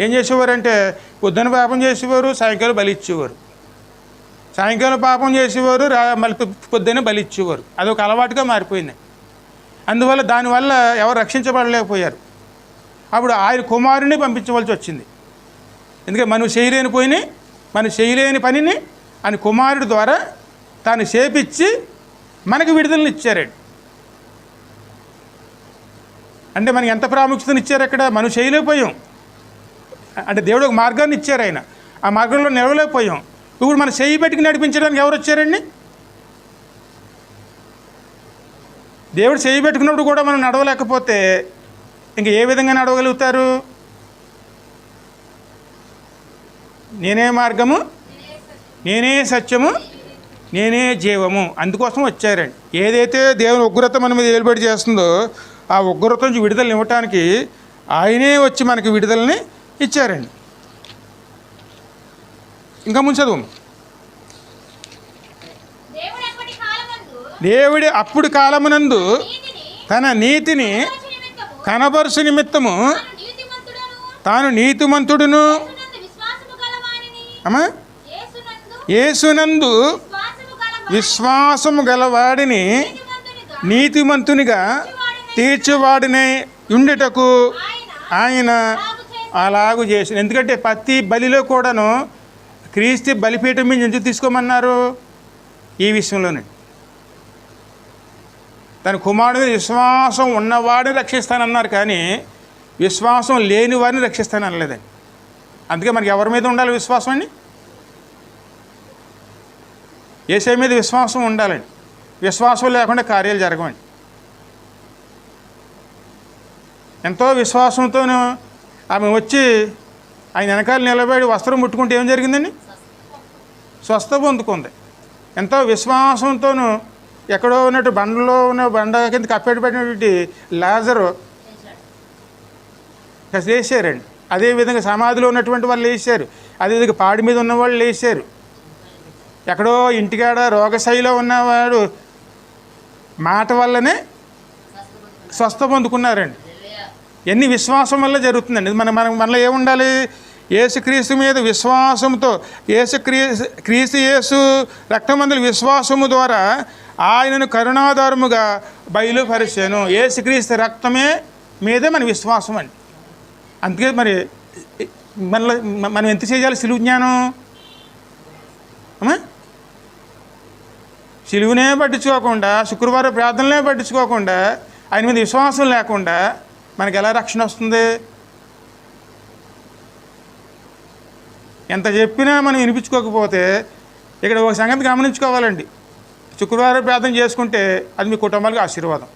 S1: ఏం చేసేవారంటే పొద్దున పాపం చేసేవారు, సాయంకాలం బలి ఇచ్చేవారు. సాయంకాలం పాపం చేసేవారు, మళ్ళీ పొద్దున్న బలి ఇచ్చేవారు. అదొక అలవాటుగా మారిపోయింది. అందువల్ల దానివల్ల ఎవరు రక్షించబడలేకపోయారు. అప్పుడు ఆయన కుమారుని పంపించవలసి వచ్చింది. ఎందుకంటే మనం చేయలేని పనిని ఆయన కుమారుడి ద్వారా తాను చేపించి మనకు విడుదలను ఇచ్చారండి. అంటే మనకి ఎంత ప్రాముఖ్యతను ఇచ్చారు అక్కడ? మనం చేయలేకపోయాం. అంటే దేవుడు ఒక మార్గాన్ని ఇచ్చారు, ఆయన ఆ మార్గంలో నిలవలేకపోయాం. ఇప్పుడు మనం చేయి పెట్టుకు నడిపించడానికి ఎవరు వచ్చారండి? దేవుడు చేయి పెట్టుకున్నప్పుడు కూడా మనం నడవలేకపోతే ఇంక ఏ విధంగా నడవగలుగుతారు? నేనే మార్గము, నేనే సత్యము, నేనే జీవము, అందుకోసం వచ్చారండి. ఏదైతే దేవుని ఉగ్రత మన మీద ఏలుబడి చేస్తుందో ఆ ఉగ్రత నుంచి విడుదల ఇవ్వటానికి ఆయనే వచ్చి మనకి విడుదలని ఇచ్చారండి. ఇంకా ముందు చదువు. దేవుడి అప్పుడు కాలమునందు తన నీతిని కనబరుసు నిమిత్తము తాను నీతిమంతుడును యేసునందు విశ్వాసము గలవాడిని నీతిమంతునిగా తీర్చివాడిని ఉండుటకు ఆయన అలాగూ చేసిన. ఎందుకంటే ప్రతి బలిలో కూడాను క్రీస్తు బలిపీఠం మీద ఎందుకు తీసుకోమన్నారు? ఈ విషయంలోనే తన కుమారుడిని విశ్వాసం ఉన్నవాడిని రక్షిస్తానన్నారు, కానీ విశ్వాసం లేని వారిని రక్షిస్తాననలేదండి. అందుకే మనకి ఎవరి మీద ఉండాలి విశ్వాసం అండి? యేసయ్య మీద విశ్వాసం ఉండాలండి. విశ్వాసం లేకుండా కార్యాలు జరగవండి. ఎంతో విశ్వాసంతోనూ ఆమె వచ్చి ఆయన వెనకాల నిలబడి వస్త్రం ముట్టుకుంటే ఏం జరిగిందండి? స్వస్థ పొందుకుంది. ఎంతో విశ్వాసంతోనూ ఎక్కడో ఉన్నట్టు బండ కింద కప్పెట్టు పెట్టినటువంటి లాజరు లేచారండి. అదేవిధంగా సమాధిలో ఉన్నటువంటి వాళ్ళు లేచారు. అదేవిధంగా పాడి మీద ఉన్నవాళ్ళు లేచారు. ఎక్కడో ఇంటికాడ రోగశైలిలో ఉన్నవాడు మాట వల్లనే స్వస్థ పొందుకున్నారండి. ఎన్ని విశ్వాసం వల్ల జరుగుతుందండి. మనలో ఏముండాలి? యేసుక్రీస్తు మీద విశ్వాసంతో క్రీస్తు యేసు రక్తమందుల విశ్వాసము ద్వారా ఆయనను కరుణాధారముగా బయలుపరిచాను. యేసుక్రీస్తు రక్తమే మీదే మన విశ్వాసం అండి. అందుకే మరి మనం ఎంత చేయాలి? సిలువ జ్ఞానం. సిలువనే పట్టించుకోకుండా, శుక్రవారం ప్రార్థనలే పట్టించుకోకుండా, ఆయన మీద విశ్వాసం లేకుండా మనకి ఎలా రక్షణ వస్తుంది? ఎంత చెప్పినా మనం వినిపించుకోకపోతే ఇక్కడ ఒక సంగతి గమనించుకోవాలండి. శుక్రవారం ప్రార్థన చేసుకుంటే అది మీ కుటుంబాలకు ఆశీర్వాదం.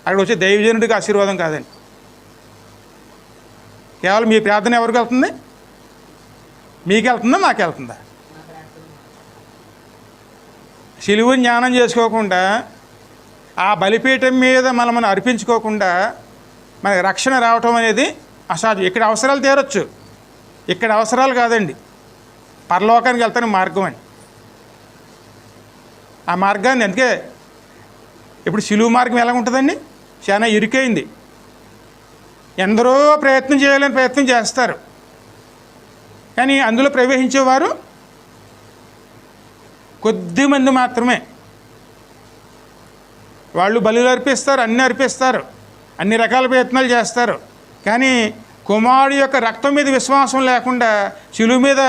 S1: అక్కడ వచ్చే దైవజనుడికి ఆశీర్వాదం కాదండి. కేవలం మీ ప్రార్థన ఎవరికి వెళ్తుంది? మీకు వెళ్తుందా, మాకు వెళ్తుందా? సిలువని జ్ఞానం చేసుకోకుండా, ఆ బలిపీఠం మీద మనం అర్పించుకోకుండా మనకి రక్షణ రావటం అనేది అసాధ్యం. ఇక్కడ అవసరాలు తీరొచ్చు, ఇక్కడ అవసరాలు కాదండి. పరలోకానికి వెళ్తానికి మార్గం అండి. ఆ మార్గాన్ని అందుకే ఇప్పుడు సిలువ మార్గం ఎలా ఉంటుందండి? చాలా ఇరుకైంది. ఎందరో ప్రయత్నం చేయాలని ప్రయత్నం చేస్తారు, కానీ అందులో ప్రవేశించేవారు కొద్దిమంది మాత్రమే. వాళ్ళు బలులు అర్పిస్తారు, అన్నీ అర్పిస్తారు, అన్ని రకాల ప్రయత్నాలు చేస్తారు, కానీ కుమారుడు యొక్క రక్తం మీద విశ్వాసం లేకుండా, శిలువ మీద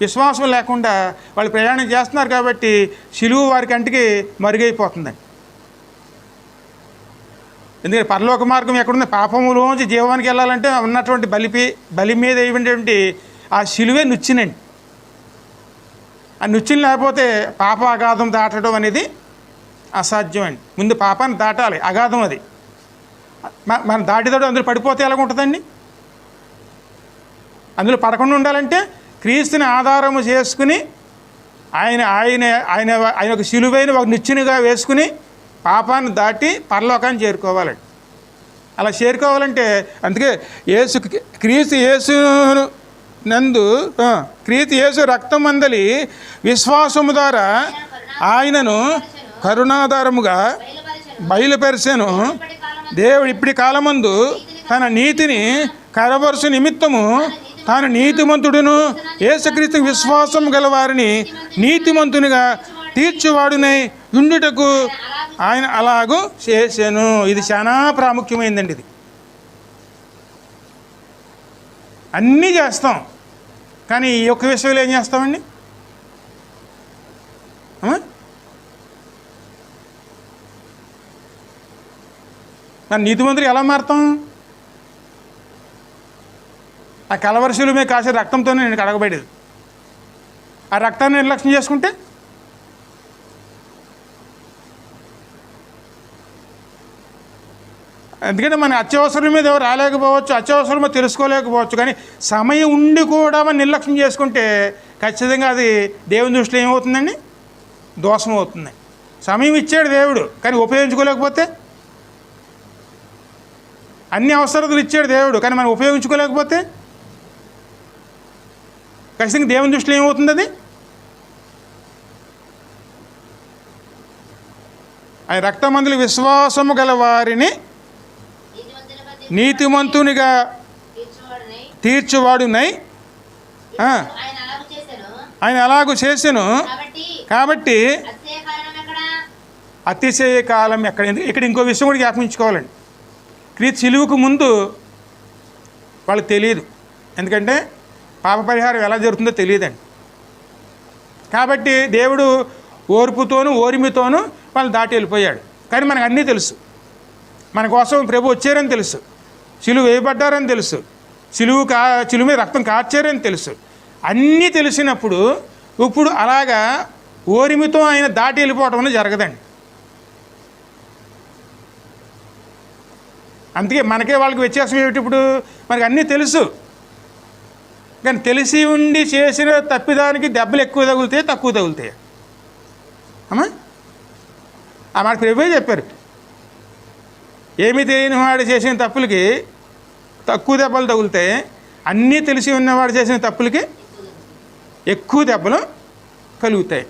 S1: విశ్వాసం లేకుండా వాళ్ళు ప్రయాణం చేస్తున్నారు కాబట్టి శిలువ వారి కంటికి మరుగైపోతుందండి. ఎందుకంటే పరలోక మార్గం ఎక్కడుంది? పాపములోంచి జీవానికి వెళ్ళాలంటే ఉన్నటువంటి బలి మీద ఇవ్వటువంటి ఆ శిలువే నుచ్చినండి. ఆ నుచ్చిని లేకపోతే పాప అగాధం దాటడం అనేది అసాధ్యం అండి. ముందు పాపాన్ని దాటాలి, అగాధం అది. మనం దాటిదాడు అందులో పడిపోతే ఎలాగ ఉంటుందండి? అందులో పడకుండా ఉండాలంటే క్రీస్తుని ఆధారము చేసుకుని ఆయన ఆయన ఆయన ఆయన ఒక శిలువైన ఒక నిచ్చెనగా వేసుకుని పాపాన్ని దాటి పరలోకాన్ని చేరుకోవాలండి. అలా చేరుకోవాలంటే అందుకే క్రీస్తు యేసు నందు క్రీస్తు యేసు రక్తం మందలి విశ్వాసము ద్వారా ఆయనను కరుణాధారముగా బయలుపరిచెను. దేవుడు ఇప్పటి కాలమందు తన నీతిని కనబరుచు నిమిత్తము తాను నీతిమంతుడును యేసుక్రీస్తు విశ్వాసం గల వారిని నీతిమంతునిగా తీర్చువాడునై ఉండుటకు ఆయన అలాగూ చేశాను. ఇది చాలా ప్రాముఖ్యమైందండి. ఇది అన్నీ చేస్తాం, కానీ ఈ ఒక్క విషయంలో ఏం చేస్తామండి? మరి నీతిమంతులు ఎలా మారుతాం? ఆ కలవరశిల మీద కాసే రక్తంతోనే నేను కడగబడేది. ఆ రక్తాన్ని నిర్లక్ష్యం చేసుకుంటే ఎందుకంటే మన అత్యవసరం మీద ఎవరు రాలేకపోవచ్చు, అత్యవసరమో తెలుసుకోలేకపోవచ్చు, కానీ సమయం ఉండి కూడా మనం నిర్లక్ష్యం చేసుకుంటే ఖచ్చితంగా అది దేవుని దృష్టిలో ఏమవుతుందండి? దోషం అవుతుంది. సమయం ఇచ్చాడు దేవుడు, కానీ ఉపయోగించుకోలేకపోతే, అన్ని అవసరాలు ఇచ్చాడు దేవుడు, కానీ మనం ఉపయోగించుకోలేకపోతే ఖచ్చితంగా దేవుని దృష్టిలో ఏమవుతుంది? అది ఆయన రక్తమందులు విశ్వాసము గల వారిని నీతిమంతునిగా తీర్చువాడునై ఆయన అలాగూ చేసెను. కాబట్టి అతిశయ కాలం ఎక్కడ? ఇక్కడ ఇంకో విషయం కూడా జ్ఞాపకించుకోవాలండి. క్రీస్తు శిలువకు ముందు వాళ్ళకి తెలియదు, ఎందుకంటే పాప పరిహారం ఎలా జరుగుతుందో తెలియదండి. కాబట్టి దేవుడు ఓర్పుతోనూ ఓరిమితోనూ వాళ్ళు దాటి వెళ్ళిపోయాడు. కానీ మనకు అన్నీ తెలుసు, మన కోసం ప్రభు వచ్చారని తెలుసు, శిలువ వేయబడ్డారని తెలుసు, శిలువ మీద రక్తం కార్చారని తెలుసు. అన్నీ తెలిసినప్పుడు ఇప్పుడు అలాగా ఓరిమితో ఆయన దాటి వెళ్ళిపోవటం అనేది జరగదండి. అందుకే మనకే వాళ్ళకి వ్యత్యాసం ఏమిటి? ఇప్పుడు మనకు అన్నీ తెలుసు, కానీ తెలిసి ఉండి చేసిన తప్పిదానికి దెబ్బలు ఎక్కువ తగులుతాయి, తక్కువ తగులుతాయి. అమ్మా ఆ మాట ప్రభువే చెప్పారు. ఏమీ తెలియని వాడు చేసిన తప్పులకి తక్కువ దెబ్బలు తగులుతాయి, అన్నీ తెలిసి ఉన్నవాడు చేసిన తప్పులకి ఎక్కువ దెబ్బలు కలుగుతాయి.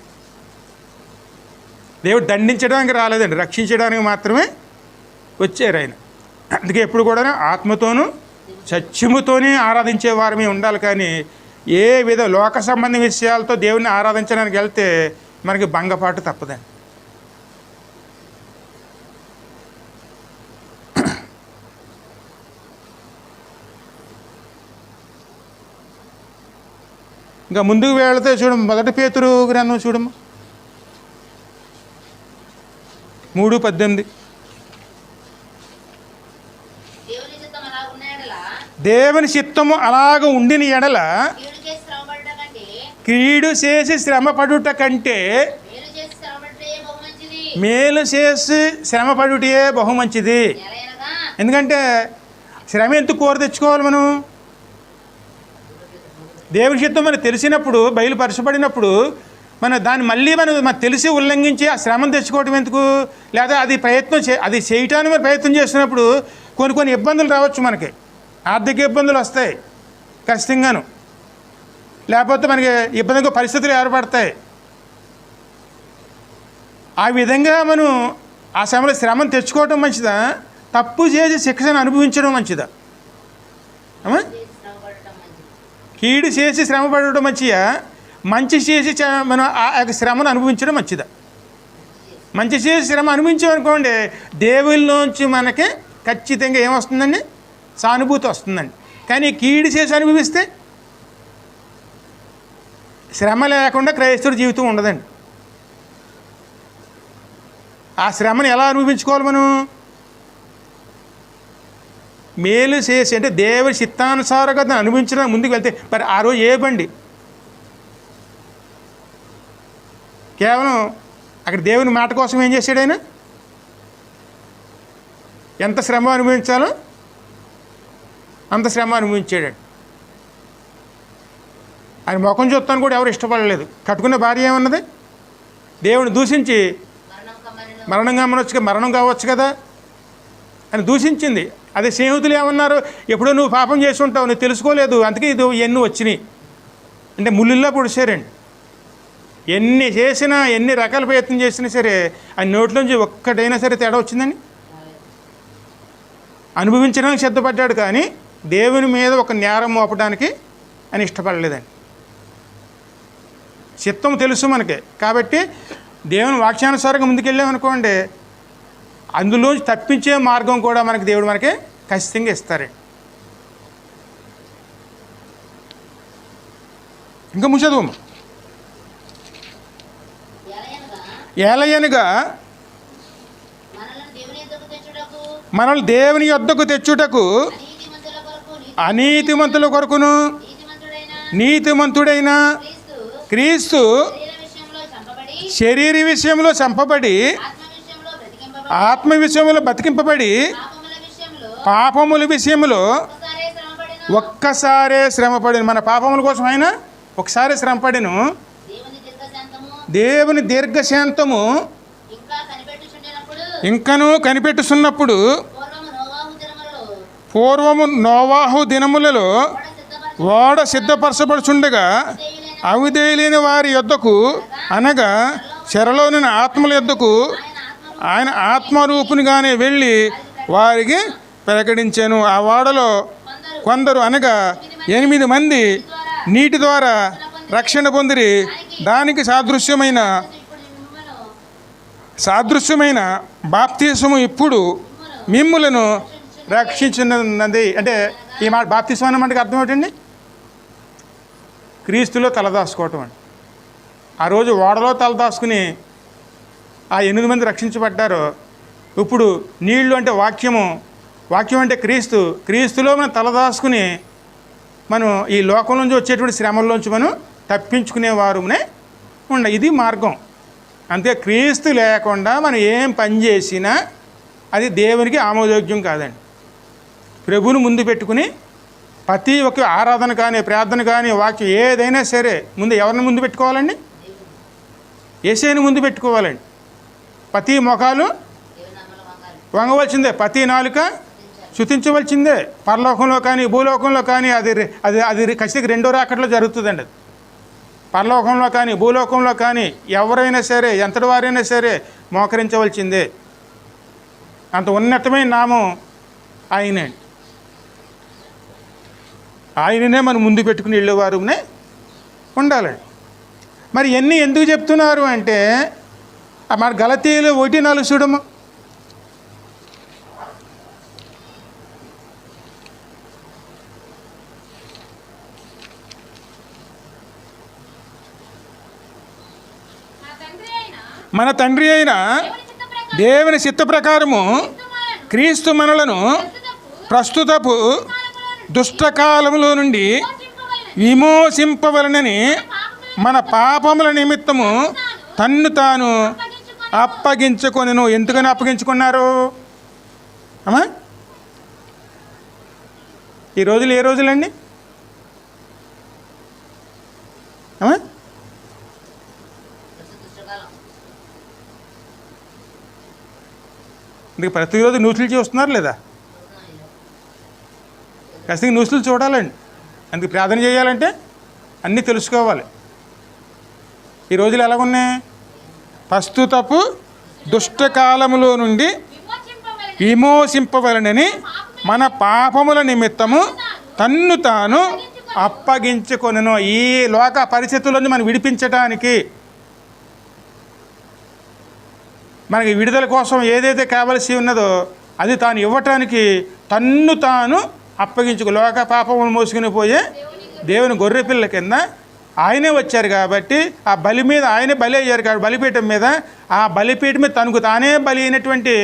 S1: దేవుడు దండించడానికి రాలేదండి, రక్షించడానికి మాత్రమే వచ్చారు ఆయన. అందుకే ఎప్పుడు కూడా ఆత్మతోనూ సత్యముతోనే ఆరాధించే వారమే ఉండాలి. కానీ ఏ లోక సంబంధ విషయాలతో దేవుని ఆరాధించడానికి వెళ్తే మనకి భంగపాటు తప్పదండి. ఇంకా ముందుకు వెళితే చూడము, 1 పేతురు గ్రంథం చూడము 3:18. దేవుని చిత్తము అలాగ ఉండిన ఎడల కీడు చేసి శ్రమపడుట కంటే మేలు చేసి శ్రమపడుటే బహుమంచిది. ఎందుకంటే శ్రమ ఎందుకు కోర తెచ్చుకోవాలి? మనం దేవుని చిత్తం మనకు తెలిసినప్పుడు, బయలుపరచబడినప్పుడు దాన్ని మళ్ళీ మనం తెలిసి ఉల్లంఘించి ఆ శ్రమను తెచ్చుకోవటం ఎందుకు? లేదా అది అది చేయటానికి మనం ప్రయత్నం చేస్తున్నప్పుడు కొన్ని ఇబ్బందులు రావచ్చు. మనకి ఆర్థిక ఇబ్బందులు వస్తాయి ఖచ్చితంగాను, లేకపోతే మనకి ఇబ్బందిగా పరిస్థితులు ఏర్పడతాయి. ఆ విధంగా మనం ఆ సమయంలో శ్రమను తెచ్చుకోవటం మంచిదా, తప్పు చేసి శిక్షను అనుభవించడం మంచిదా? అమ్మా, కీడు చేసి శ్రమ పడడం మంచిదా, మంచి చేసి మనం ఆ శ్రమను అనుభవించడం మంచిదా? మంచి చేసి శ్రమ అనుభవించామనుకోండి, దేవుళ్ళలోంచి మనకి ఖచ్చితంగా ఏమొస్తుందండి? సానుభూతి వస్తుందండి. కానీ కీడు చేసి అనుభవిస్తే శ్రమ లేకుండా క్రైస్తవుడి జీవితం ఉండదండి. ఆ శ్రమను ఎలా అనుభవించుకోవాలి మనం? మేలు చేసి అంటే దేవుడి చిత్తానుసారంగా దాన్ని అనుభవించడానికి ముందుకు వెళ్తే, మరి ఆ రోజు ఏ బండి కేవలం అక్కడ దేవుని మాట కోసం ఏం చేశాడు ఆయన? ఎంత శ్రమ అనుభవించాలో అంత శ్రమ అనుభవించాడు. ఆయన ముఖం చూస్తాను కూడా ఎవరు ఇష్టపడలేదు. కట్టుకున్న భార్య ఏమన్నది? దేవుని దూషించి మరణం కావచ్చు కదా అని దూషించింది. అదే స్నేహితులు ఏమన్నారు? ఎప్పుడో నువ్వు పాపం చేసి ఉంటావు, నువ్వు తెలుసుకోలేదు, అందుకే ఇది ఎన్ని వచ్చినాయి అంటే ముళ్ళుల్లా పొడిచారండి. ఎన్ని చేసినా, ఎన్ని రకాల ప్రయత్నం చేసినా సరే ఆయన నోట్లోంచి ఒక్కటైనా సరే తేడా వచ్చిందండి. అనుభవించడానికి సిద్ధపడ్డాడు, కానీ దేవుని మీద ఒక నేరం మోపడానికి అని ఇష్టపడలేదండి. చిత్తం తెలుసు మనకి, కాబట్టి దేవుని వాక్యానుసారంగా ముందుకెళ్ళామనుకోండి, అందులోంచి తప్పించే మార్గం కూడా మనకి దేవుడు మనకి ఖచ్చితంగా ఇస్తారండి. ఇంకా ముచ్చదమ్మ, ఏలయనగా మనల్ని దేవుని యొద్దకు తెచ్చుటకు అనీతిమంతుల కొరకును నీతిమంతుడైన క్రీస్తు శరీర విషయంలో చంపబడి ఆత్మ విషయంలో బతికింపబడి పాపముల విషయంలో ఒక్కసారే శ్రమపడిన. మన పాపముల కోసం ఆయన ఒకసారి శ్రమపడిను. దేవుని దీర్ఘశాంతము ఇంకనూ కనిపెట్టుచున్నప్పుడు పూర్వము నోవాహు దినములలో ఓడ సిద్ధపరచబడుచుండగా అవిధేయులైన వారి యొద్దకు, అనగా చెరలోని ఆత్మల యొద్దకు ఆయన ఆత్మరూపునిగానే వెళ్ళి వారికి ప్రకటించాను. ఆ ఓడలో కొందరు, అనగా 8 మంది నీటి ద్వారా రక్షణ పొందిరి. దానికి సాదృశ్యమైన బాప్తిస్మము ఇప్పుడు మిమ్ములను రక్షించినది. అంటే ఈ మాట బాప్తిస్మం అన్నమాటకి అర్థం ఏంటండి? క్రీస్తులో తలదాచుకోవటం అండి. ఆ రోజు ఓడలో తలదాచుకుని ఆ 8 మంది రక్షించబడ్డారు. ఇప్పుడు నీళ్లు అంటే వాక్యం అంటే క్రీస్తులో మనం తలదాచుకుని మనం ఈ లోకం నుంచి వచ్చేటువంటి శ్రమల్లోంచి మనం తప్పించుకునేవారునే ఇది మార్గం. అంతే, క్రీస్తు లేకుండా మనం ఏం పని చేసినా అది దేవునికి ఆమోదయోగ్యం కాదండి. ప్రభువును ముందు పెట్టుకుని ప్రతి ఒక్క ఆరాధన కానీ, ప్రార్థన కానీ, వాక్యం ఏదైనా సరే ముందు ఎవరిని ముందు పెట్టుకోవాలండి? యేసుని ముందు పెట్టుకోవాలండి. ప్రతి ముఖాలు వంగవలసిందే, ప్రతి నాలుక స్తుతించవలసిందే. పరలోకంలో కానీ భూలోకంలో కానీ అది ఖచ్చితంగా రెండో రాకట్లో జరుగుతుందండి. అది పరలోకంలో కానీ భూలోకంలో కానీ ఎవరైనా సరే, ఎంతటి వారైనా సరే మోకరించవలసిందే. అంత ఉన్నతమైన నామం ఆయనే. ఆయననే మనం ముందు పెట్టుకుని వెళ్ళేవారునే ఉండాలండి. మరి ఎన్ని ఎందుకు చెప్తున్నారు అంటే, మన గలతీయులు 1:4 చూడము. మన తండ్రి అయిన దేవుని చిత్త ప్రకారము క్రీస్తు మనలను ప్రస్తుతపు దుష్టకాలములో నుండి విమోచింపవలనని మన పాపముల నిమిత్తము తన్ను తాను అప్పగించుకొనెను. ఎందుకని అప్పగించుకున్నారు అమ్మా? ఈ రోజులు ఏ రోజులండి అమ్మా? ఇందుకు ప్రతిరోజు న్యూస్లు చూస్తున్నారు లేదా? ఖచ్చితంగా న్యూస్లు చూడాలండి. అందుకు ప్రార్థన చేయాలంటే అన్నీ తెలుసుకోవాలి. ఈ రోజులు ఎలాగున్నాయి? ప్రస్తుతపు దుష్టకాలములో నుండి విమోచింపవలనని మన పాపముల నిమిత్తము తన్ను తాను అప్పగించుకొనెను. ఈ లోక పరిస్థితుల్లోంచి మనం విడిపించటానికి, మనకి విడుదల కోసం ఏదైతే కావలసి ఉన్నదో అది తాను ఇవ్వటానికి తన్ను తాను అప్పగించుకో. లోక పాపములు మోసుకుని పోయే దేవుని గొర్రెపిల్ల కింద ఆయనే వచ్చారు కాబట్టి ఆ బలి మీద ఆయనే బలి అయ్యారు కాబట్టి బలిపీఠం మీద, ఆ బలిపీఠం మీద తనకు తానే బలి అయినటువంటి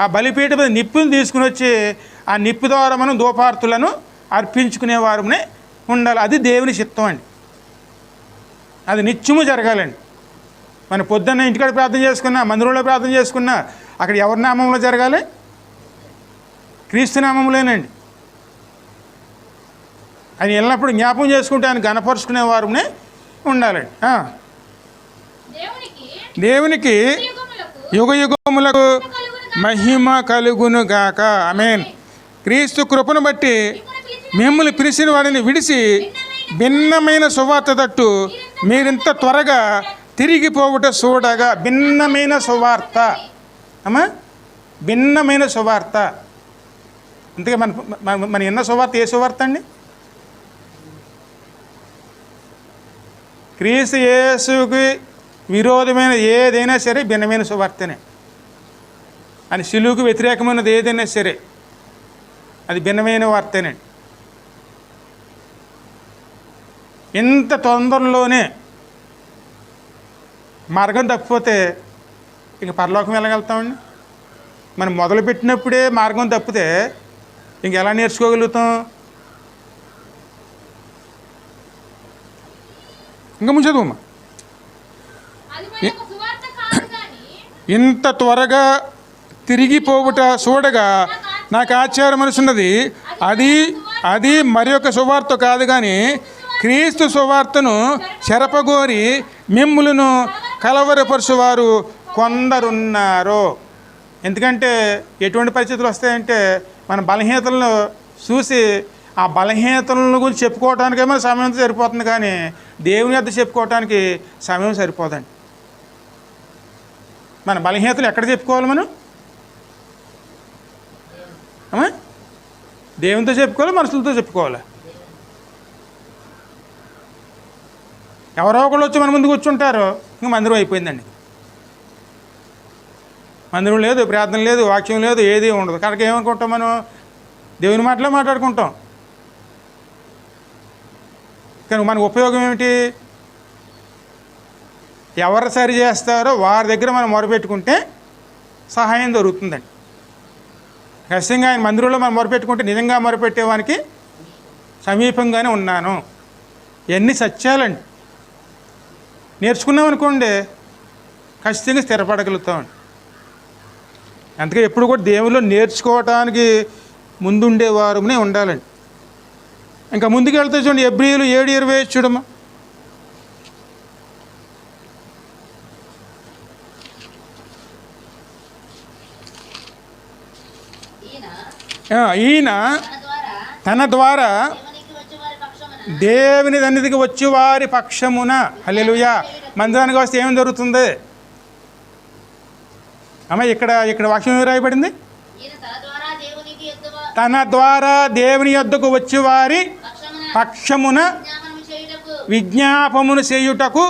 S1: ఆ బలిపీఠం మీద నిప్పును తీసుకుని వచ్చి ఆ నిప్పు ద్వారా మనం ధూపార్తులను అర్పించుకునే వారమే ఉండాలి. అది దేవుని చిత్తం అండి. అది నిత్యము జరగాలండి. మన పొద్దున్న ఇంటికాడ ప్రార్థన చేసుకున్నా, మందిరంలో ప్రార్థన చేసుకున్నా అక్కడ ఎవరి నామంలో జరగాలి? క్రీస్తు నామంలోనండి. ఆయన వెళ్ళినప్పుడు జ్ఞాపకం చేసుకుంటే ఆయన గణపరుచుకునే వారునే ఉండాలండి. దేవునికి యుగ యుగములకు మహిమ కలుగును గాక. ఆమేన్. క్రీస్తు కృపను బట్టి మిమ్మల్ని పిలిచిన వాడిని విడిచి భిన్నమైన సువార్త తట్టు మీరింత త్వరగా తిరిగిపోవుట చూడగా. భిన్నమైన సువార్త అమ్మా, భిన్నమైన సువార్త. అందుకే మన ఎన్న సువార్త ఏ సువార్త అండి? క్రీస్తు యేసుకి విరోధమైన ఏదైనా సరే భిన్నమైన సువార్తనే. అని శిలువుకు వ్యతిరేకమైనది ఏదైనా సరే అది భిన్నమైన వార్తేనండి. ఇంత తొందరలోనే మార్గం తప్పిపోతే ఇంక పరలోకం వెళ్ళగలుగుతామండి? మనం మొదలుపెట్టినప్పుడే మార్గం తప్పితే ఇంకెలా నేర్చుకోగలుగుతాం? ఇంకా ముందు చదువుమా. ఇంత త్వరగా తిరిగిపోవుట చూడగా నాకు ఆశ్చర్యం అనుసున్నది. అది మరి ఒక సువార్త కాదు కానీ క్రీస్తు సువార్తను చెరపగోరి మిమ్ములను కలవరపరుచువారు కొందరున్నారు. ఎందుకంటే ఎటువంటి పరిస్థితులు వస్తాయంటే మన బలహీనతలను చూసి ఆ బలహీనతల గురించి చెప్పుకోవటానికేమో సమయం సరిపోతుంది, కానీ దేవుని యొద్ద చెప్పుకోవటానికి సమయం సరిపోదండి. మన బలహీనతలు ఎక్కడ చెప్పుకోవాలి? మనం దేవునితో చెప్పుకోవాలి, మనుషులతో చెప్పుకోవాలి. ఎవరో ఒకళ్ళు వచ్చి మన ముందు కూర్చుంటారు, ఇంక మందిరం అయిపోయిందండి. మందిరం లేదు, ప్రార్థన లేదు, వాక్యం లేదు, ఏది ఉండదు. కనుక ఏమనుకుంటాం? మనం దేవుని మాటలే మాట్లాడుకుంటాం. కానీ మనకు ఉపయోగం ఏమిటి? ఎవరు సరి చేస్తారో వారి దగ్గర మనం మొరపెట్టుకుంటే సహాయం దొరుకుతుందండి. ఖచ్చితంగా ఆయన మందిరంలో మనం మొరపెట్టుకుంటే నిజంగా మొరపెట్టేవానికి సమీపంగానే ఉన్నాను. ఇవన్నీ సత్యాలండి. నేర్చుకున్నాం అనుకోండి ఖచ్చితంగా స్థిరపడగలుగుతామండి. అందుకే ఎప్పుడు కూడా దేవుళ్ళు నేర్చుకోవటానికి ముందుండేవారునే ఉండాలండి. ఇంకా ముందుకు వెళ్తే చూడండి, ఎబ్రీయులు 7:20 చూడమ్మా. ఈయన తన ద్వారా దేవుని సన్నిధికి వచ్చి వారి పక్షమున. హల్లెలూయా. మందిరానికి వస్తే ఏమి జరుగుతుంది అమ్మ? ఇక్కడ వాక్యం రాయబడింది, తన ద్వారా దేవుని యొద్దకు వచ్చి వారి పక్షమున విజ్ఞాపమును చేయుటకు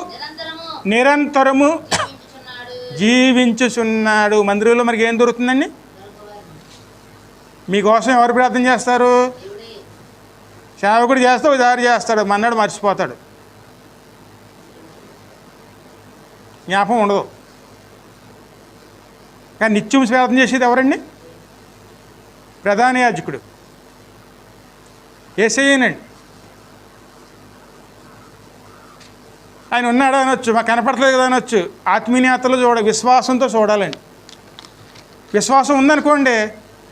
S1: నిరంతరము జీవించుచున్నాడు. మందిరంలో మనకి ఏం దొరుకుతుందండి? మీకోసం ఎవరు ప్రార్థన చేస్తారు? సేవకుడు చేస్తే ఒకసారి చేస్తాడు, మన్నాడు మర్చిపోతాడు, జ్ఞాపకం ఉండదు. కానీ నిత్యం ప్రార్థన చేసేది ఎవరండి? ప్రధాన యాజకుడు యేసయ్యనండి. ఆయన ఉన్నాడా అనొచ్చు, మాకు కనపడలేదు కదా అనొచ్చు. ఆత్మీయతలు విశ్వాసంతో చూడాలండి. విశ్వాసం ఉందనుకోండి,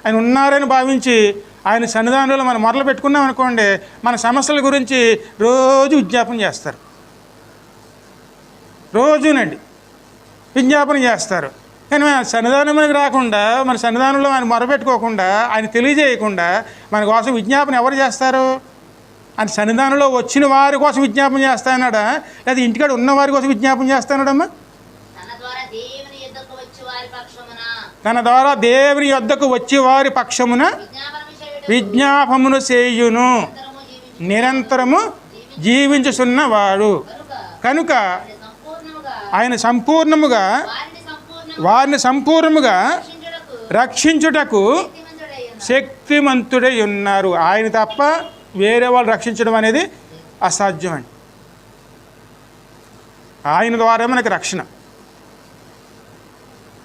S1: ఆయన ఉన్నారని భావించి ఆయన సన్నిధానంలో మనం మొదలు పెట్టుకున్నాం అనుకోండి, మన సమస్యల గురించి రోజు విజ్ఞాపన చేస్తారు. రోజునండి విజ్ఞాపన చేస్తారు. కానీ మన సన్నిధానంలోకి రాకుండా, మన సన్నిధానంలో ఆయన మొరపెట్టుకోకుండా, ఆయన తెలియజేయకుండా మన కోసం విజ్ఞాపన ఎవరు చేస్తారు? ఆయన సన్నిధానంలో వచ్చిన వారి కోసం విజ్ఞాపన చేస్తానాడా, లేదా ఇంటికాడ ఉన్న వారి కోసం విజ్ఞాపన చేస్తానాడమ్మా? తన ద్వారా దేవుని యొద్దకు వచ్చి వారి పక్షమున విజ్ఞాపమును చేయును. నిరంతరము జీవించుచున్నవాడు కనుక ఆయన సంపూర్ణముగా వారిని సంపూర్ణముగా రక్షించుటకు శక్తిమంతుడై ఉన్నారు. ఆయన తప్ప వేరే వాళ్ళు రక్షించడం అనేది అసాధ్యమండి. ఆయన ద్వారా మనకి రక్షణ.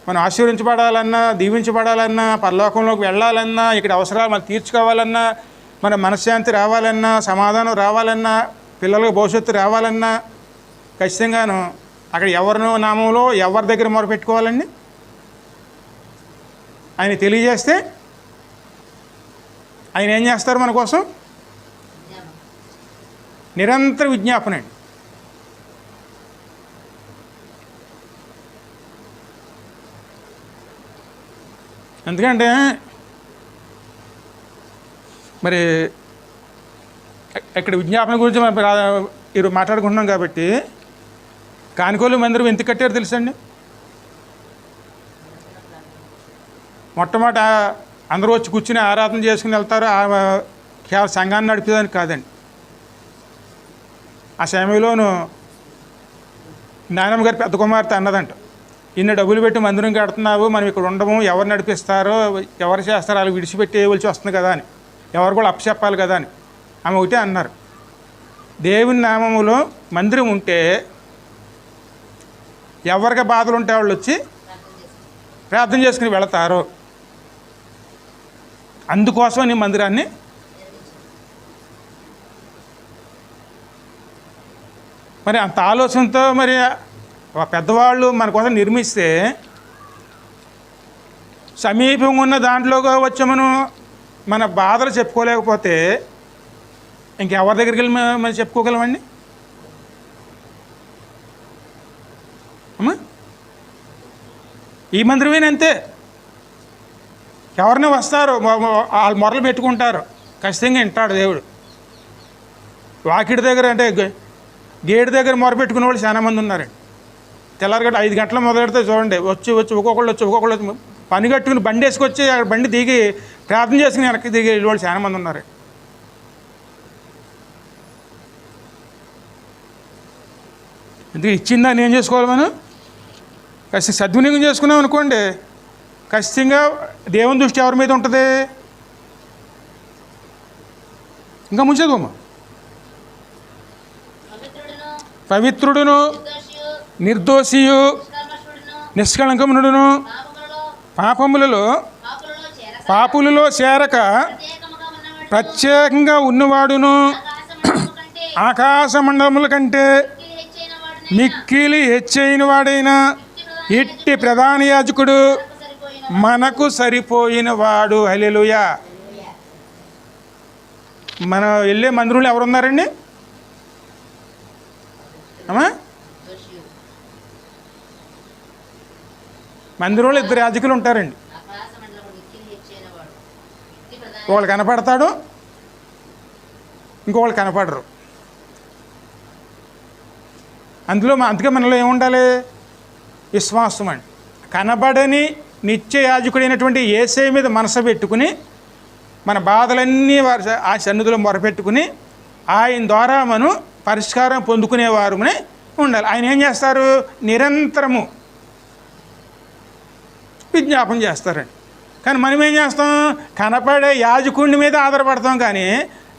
S1: మనం ఆశీర్వించబడాలన్నా, దీవించబడాలన్నా, పరలోకంలోకి వెళ్ళాలన్నా, ఇక్కడ అవసరాలు మనం తీర్చుకోవాలన్నా, మన మనశ్శాంతి రావాలన్నా, సమాధానం రావాలన్నా, పిల్లలకు భవిష్యత్తు రావాలన్నా ఖచ్చితంగాను అక్కడ ఎవరినో నామంలో ఎవరి దగ్గర మొరపెట్టుకోవాలండి? ఆయన తెలియజేస్తే ఆయన ఏం చేస్తారు మన కోసం? నిరంతర విజ్ఞాపన అండి. ఎందుకంటే మరి ఇక్కడ విజ్ఞాపన గురించి మనం ఈరోజు మాట్లాడుకుంటున్నాం కాబట్టి కానికోలు మందిరం ఎందుకు కట్టారు తెలుసండి? మొట్టమొదట అందరూ వచ్చి కూర్చుని ఆరాధన చేసుకుని వెళ్తారు, కేవలం సంఘాన్ని నడిపేదానికి కాదండి. ఆ సమయంలోనూ నాయనమ్మ గారి పెద్ద కుమార్తె అన్నదంట, ఇన్ని డబ్బులు పెట్టి మందిరం కడుతున్నావు, మనం ఇక్కడ ఉండము, ఎవరు నడిపిస్తారో ఎవరు చేస్తారో వాళ్ళు విడిచిపెట్టేవలసి వస్తుంది కదా అని, ఎవరు కూడా అప్పచెప్పాలి కదా అని ఆమె ఒకటే అన్నారు. దేవుని నామములో మందిరం ఉంటే ఎవరికి బాధలు ఉంటే వాళ్ళు వచ్చి ప్రార్థన చేసుకుని వెళతారు. అందుకోసం నీ మందిరాన్ని మరి అంత ఆలోచనతో మరి పెద్దవాళ్ళు మన కోసం నిర్మిస్తే సమీపంగా ఉన్న దాంట్లోకి వచ్చి మన బాధలు చెప్పుకోలేకపోతే ఇంకెవరి దగ్గరికి వెళ్ళి మనం చెప్పుకోగలమండి? అమ్మా, ఈ మందిరమేనంతే. ఎవరిని వస్తారు వాళ్ళు మొరలు పెట్టుకుంటారు, ఖచ్చితంగా వింటాడు దేవుడు. వాకిడి దగ్గర అంటే గేటు దగ్గర మొరపెట్టుకునే వాళ్ళు చాలామంది ఉన్నారండి. తెల్లారిగట్ట 5 గంటల మొదలెడితే చూడండి, వచ్చి ఒక్కొక్కళ్ళు పని కట్టుకుని బండి వేసుకొచ్చి బండి దిగి ప్రార్థన చేసుకుని వెనక్కి దిగి వాళ్ళు చాలామంది ఉన్నారు. ఎందుకు ఇచ్చిందని ఏం చేసుకోవాలి మనం? ఖచ్చితంగా సద్వినియోగం చేసుకున్నాం అనుకోండి, ఖచ్చితంగా దేవుని దృష్టి ఎవరి మీద ఉంటుంది? ఇంకా ముంచేదమ్మా, పవిత్రుడును నిర్దోషియు నిష్కళంకమునుడును పాపులలో చేరక ప్రత్యేకంగా ఉన్నవాడును ఆకాశమండలముల కంటే మిక్కిలి హెచ్చైన వాడైన ఇట్టి ప్రధాన యాజకుడు మనకు సరిపోయిన వాడు. హల్లెలూయా. మన వెళ్ళే మందిరంలో ఎవరున్నారండి? అమ్మా, మందిరంలో 2 యాజకులు ఉంటారండి. ఒకళ్ళు కనపడతాడు, ఇంకొకళ్ళు కనపడరు. అందుకే మనలో ఏముండాలి? విశ్వాసం అండి. కనబడని నిత్య యాజకుడైనటువంటి యేసే మీద మనసు పెట్టుకుని మన బాధలన్నీ వారి ఆ సన్నిధిలో మొరపెట్టుకుని ఆయన ద్వారా మనం పరిష్కారం పొందుకునేవారునే ఉండాలి. ఆయన ఏం చేస్తారు? నిరంతరము విజ్ఞాపన చేస్తారండి. కానీ మనం ఏం చేస్తాం? కనపడే యాజకుడి మీద ఆధారపడతాం, కానీ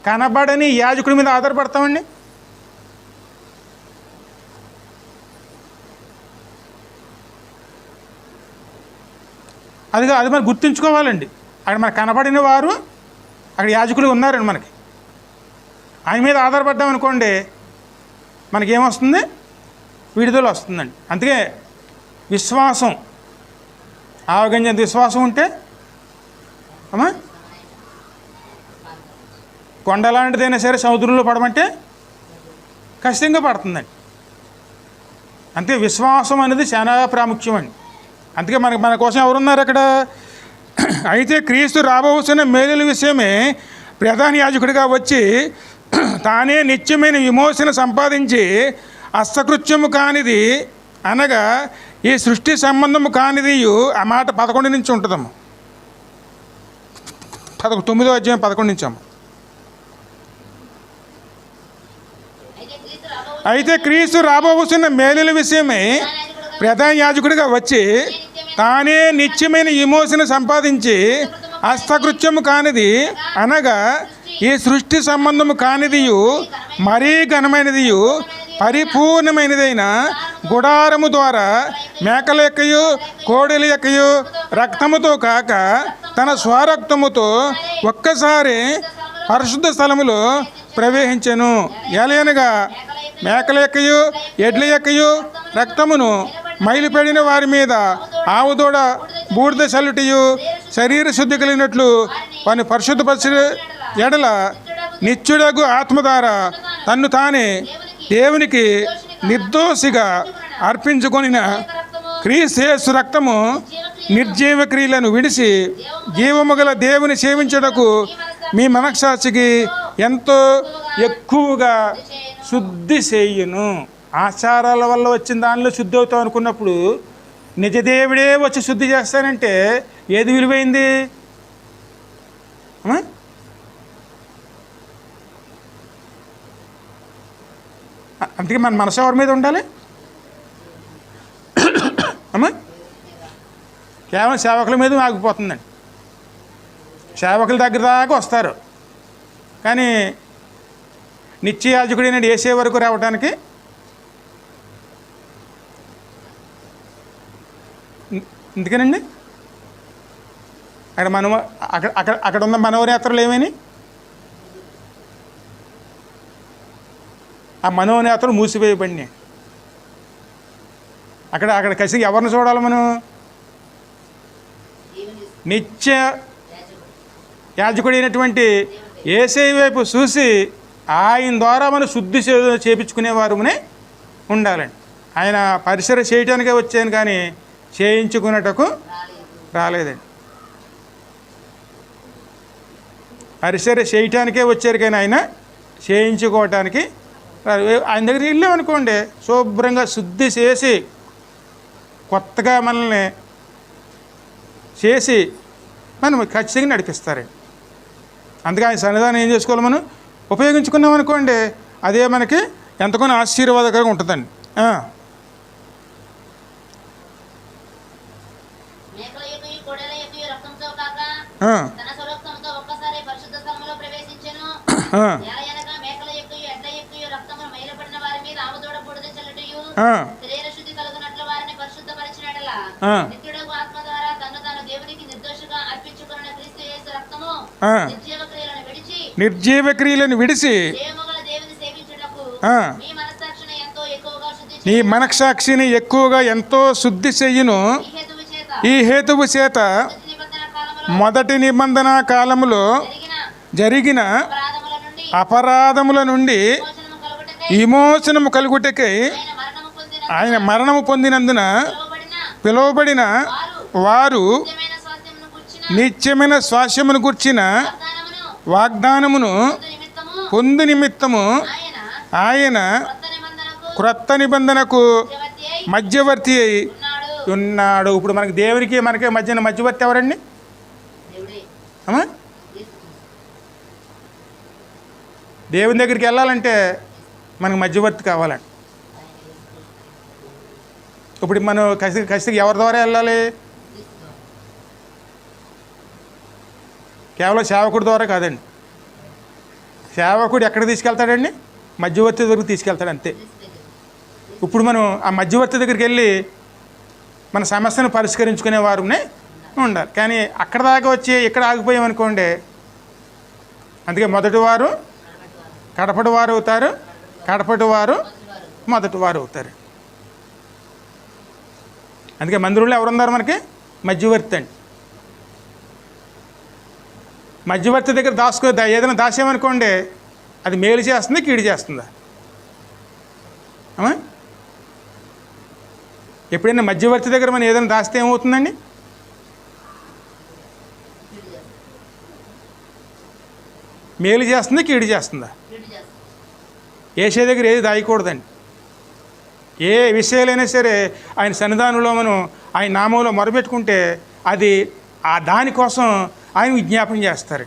S1: కనబడని యాజకుడి మీద ఆధారపడతామండి. అది మనం గుర్తుంచుకోవాలండి. అక్కడ మనకు కనబడిన వారు అక్కడ యాజకులు ఉన్నారండి. మనకి ఆయన మీద ఆధారపడ్డాం అనుకోండి, మనకేమొస్తుంది? విడుదల వస్తుందండి. అందుకే విశ్వాసం, ఆవగింజంత విశ్వాసం ఉంటే అమ్మా కొండలాంటిదైనా సరే సముద్రంలో పడమంటే ఖచ్చితంగా పడుతుందండి. అంతే, విశ్వాసం అనేది చాలా ప్రాముఖ్యం అండి. అందుకే మన కోసం ఎవరున్నారు అక్కడ? అయితే క్రీస్తు రాబోతున్న మేలుల విషయమే ప్రధాన యాజకుడిగా వచ్చి తానే నిత్యమైన విమోచన సంపాదించి హస్తకృత్యము కానిది అనగా ఈ సృష్టి సంబంధము కానిది ఆ మాట 11 నుంచి ఉంటుందమ్మ. 9వ అధ్యాయం 11 నుంచి అమ్మ. అయితే క్రీస్తు రాబోతున్న మేలుల విషయమై ప్రధాన యాజకుడిగా వచ్చి తానే నిత్యమైన విమోచన సంపాదించి హస్తకృత్యము కానిది అనగా ఈ సృష్టి సంబంధము కానిదియు మరీ ఘనమైనదియు పరిపూర్ణమైనదైన గుడారము ద్వారా మేకల యొక్కయు కోడెల యొక్కయు రక్తముతో కాక తన స్వరక్తముతో ఒక్కసారి పరిశుద్ధ స్థలములో ప్రవేశించెను. ఎలయనగా మేకల యొక్కయు ఎడ్ల యొక్కయు రక్తమును మైలుపడిన వారి మీద ఆవుదూడ బూడిద చల్లుటియు శరీర శుద్ధి కలిగినట్లు వారిని పరిశుద్ధపరిచి ఎడల నిత్యుడగు ఆత్మ ద్వారా తన్ను తానే దేవునికి నిర్దోషిగా అర్పించుకొనిన క్రీస్తు రక్తము నిర్జీవ క్రియలను విడిచి జీవము గల దేవుని సేవించుటకు మీ మనస్సాక్షికి ఎంతో ఎక్కువగా శుద్ధి చేయును. ఆచారాల వల్ల వచ్చిన దానిలో శుద్ధి అవుతాం అనుకున్నప్పుడు నిజదేవుడే వచ్చి శుద్ధి చేస్తానంటే ఏది విలువైంది? అందుకే మన మనసు ఎవరి మీద ఉండాలి? అమ్మా, కేవలం సేవకుల మీద ఆగిపోతుందండి. సేవకుల దగ్గర దాకా వస్తారు, కానీ నిత్య యాజకుడైన యేసే వరకు రావడానికి ఎందుకనండి అక్కడ మనం అక్కడ ఉన్న మనోనేత్రలు ఏమని ఆ మనోనేత్రలు మూసివేయబడినాయి. అక్కడ కసి ఎవరిని చూడాలి మనం? నిత్య యాజకుడైనటువంటి యేసే వైపు చూసి ఆయన ద్వారా మనం శుద్ధి చేయించుకునేవారునే ఉండాలండి. ఆయన పరిసర చేయటానికే వచ్చాను కానీ చేయించుకున్నటకు రాలేదండి. పరిసర చేయటానికే వచ్చారు కానీ ఆయన చేయించుకోవటానికి ఆయన దగ్గరికి వెళ్ళామనుకోండి, శుభ్రంగా శుద్ధి చేసి కొత్తగా మనల్ని చేసి మనం ఖచ్చితంగా నడిపిస్తారండి. అందుకే ఆయన సన్నిధానం ఏం చేసుకోవాలి, మనం ఉపయోగించుకున్నాం అనుకోండి, అదే మనకి ఎంతగానో ఆశీర్వాదకరంగా ఉంటుందండి. నిర్జీవ క్రియలను విడిచి నీ మనస్సాక్షిని ఎక్కువగా ఎంతో శుద్ధి చెయ్యును. ఈ హేతువు చేత మొదటి నిబంధన కాలములో జరిగిన అపరాధముల నుండి విమోచనము కలుగుటకై ఆయన మరణము పొందినందున పిలువబడిన వారు నిత్యమైన స్వాస్యమును గూర్చిన వాగ్దానమును పొందు నిమిత్తము ఆయన క్రొత్త నిబంధనకు మధ్యవర్తి అయి ఉన్నాడు. ఇప్పుడు మనకి దేవునికి మనకి మధ్యవర్తి ఎవరండి? అమ్మా, దేవుని దగ్గరికి వెళ్ళాలంటే మనకు మధ్యవర్తి కావాలండి. ఇప్పుడు మనం ఖచ్చితంగా ఎవరి ద్వారా వెళ్ళాలి? కేవలం సేవకుడి ద్వారా కాదండి. సేవకుడు ఎక్కడ తీసుకెళ్తాడండి? మధ్యవర్తి దగ్గరికి తీసుకెళ్తాడు, అంతే. ఇప్పుడు మనం ఆ మధ్యవర్తి దగ్గరికి వెళ్ళి మన సమస్యను పరిష్కరించుకునే వారునే ఉండాలి. కానీ అక్కడ దాకా వచ్చి ఇక్కడ ఆగిపోయామనుకోండి, అందుకే మొదటి వారు కడపటి వారు అవుతారు, కడపటి వారు మొదటి వారు అవుతారు. అందుకే మందిరంలో ఎవరున్నారు మనకి? మధ్యవర్తి అండి. మధ్యవర్తి దగ్గర ఏదైనా దాసామనుకోండి, అది మేలు చేస్తుంది, కీడు చేస్తుందా? అమ్మా, ఎప్పుడైనా మధ్యవర్తి దగ్గర మనం ఏదైనా దాస్తే ఏమవుతుందండి? మేలు చేస్తుంది, కీడు చేస్తుందా? యేసే దగ్గర ఏది దాయకూడదండి. ఏ విషయాలైనా సరే ఆయన సన్నిధానంలో మనం ఆయన నామంలో మొరబెట్టుకుంటే అది ఆ దానికోసం ఆయన విజ్ఞాపన చేస్తారు.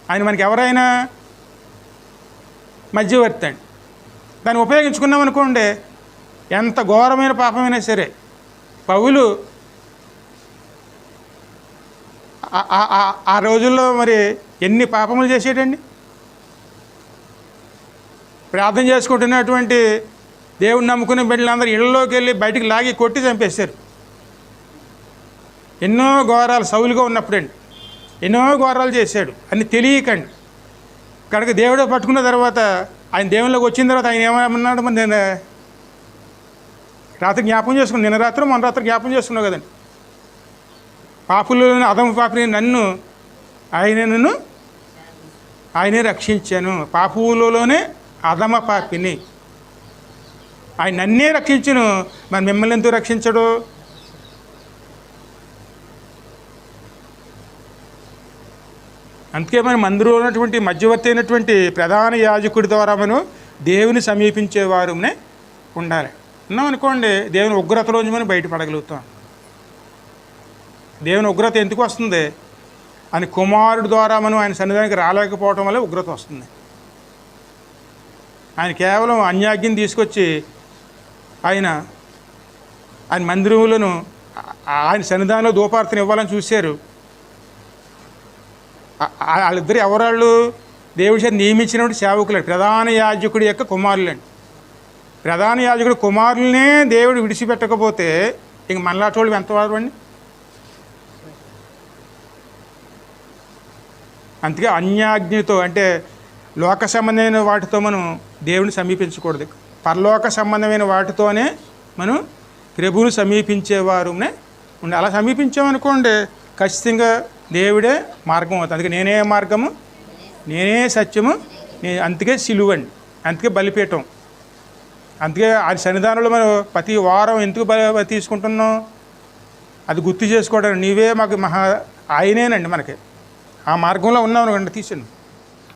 S1: ఆయన మనకి ఎవరైనా మధ్యవర్తి అండి. దాన్ని ఉపయోగించుకున్నాం అనుకోండి, ఎంత ఘోరమైన పాపమైనా సరే. పౌలు ఆ రోజుల్లో మరి ఎన్ని పాపములు చేసేటండి. ప్రార్థన చేసుకుంటున్నటువంటి దేవుని నమ్ముకునే బిడ్డలందరూ ఇళ్ళలోకి వెళ్ళి బయటికి లాగి కొట్టి చంపేశారు. ఎన్నో ఘోరాలు సౌలుగా ఉన్నప్పుడండి ఎన్నో ఘోరాలు చేశాడు అని తెలియకండి. కనుక దేవుడే పట్టుకున్న తర్వాత ఆయన దేవుళ్ళకి వచ్చిన తర్వాత ఆయన ఏమన్నాడు, మరి నేను రాత్రి జ్ఞాపకం చేసుకున్నాను, నిన్న రాత్రి మొన్న రాత్రి జ్ఞాపకం చేసుకున్నావు కదండి. పాపులను అధమ పాపిని నన్ను ఆయనే రక్షించాను. పాపులలోనే అధమ పాపిని ఆయన నన్నే రక్షించును, మరి మిమ్మల్ని ఎందుకు రక్షించడు? అందుకే మనం మందిరంలో ఉన్నటువంటి మధ్యవర్తి అయినటువంటి ప్రధాన యాజకుడి ద్వారా మనం దేవుని సమీపించేవారునే ఉండాలి. ఉన్నాం అనుకోండి, దేవుని ఉగ్రతలోంచి మనం బయటపడగలుగుతాం. దేవుని ఉగ్రత ఎందుకు వస్తుంది అని కుమారుడు ద్వారా మనం ఆయన సన్నిధానికి రాలేకపోవటం వల్ల ఉగ్రత వస్తుంది. ఆయన కేవలం అన్యాజ్ఞని తీసుకొచ్చి ఆయన మందిరములను ఆయన సన్నిధానంలో ధూపార్తన ఇవ్వాలని చూశారు. వాళ్ళిద్దరు ఎవరాళ్ళు? దేవుడి చేత నియమించినటువంటి సేవకులండి, ప్రధాన యాజకుడి యొక్క కుమారులండి. ప్రధాన యాజకుడి కుమారులనే దేవుడు విడిచిపెట్టకపోతే ఇంక మనలాంటి వాళ్ళు ఎంతవారు అండి? అందుకే అన్యాజ్ఞతో అంటే లోక సంబంధమైన వాటితో మనం దేవుని సమీపించకూడదు. పరలోక సంబంధమైన వాటితోనే మనం ప్రభువుని సమీపించేవారునే ఉండి అలా సమీపించామనుకోండి, ఖచ్చితంగా దేవుడే మార్గం అవుతుంది. అందుకే నేనే మార్గము, నేనే సత్యము, అందుకే సిలువండి, అందుకే బలిపీఠం. అందుకే ఆ సన్నిధానంలో మనం ప్రతి వారం ఎందుకు తీసుకుంటున్నాం? అది గుర్తు చేసుకోవడానికి. నీవే మాకు ఆయనేనండి, మనకి ఆ మార్గంలో ఉన్నాం అనుకోండి, తీసండి.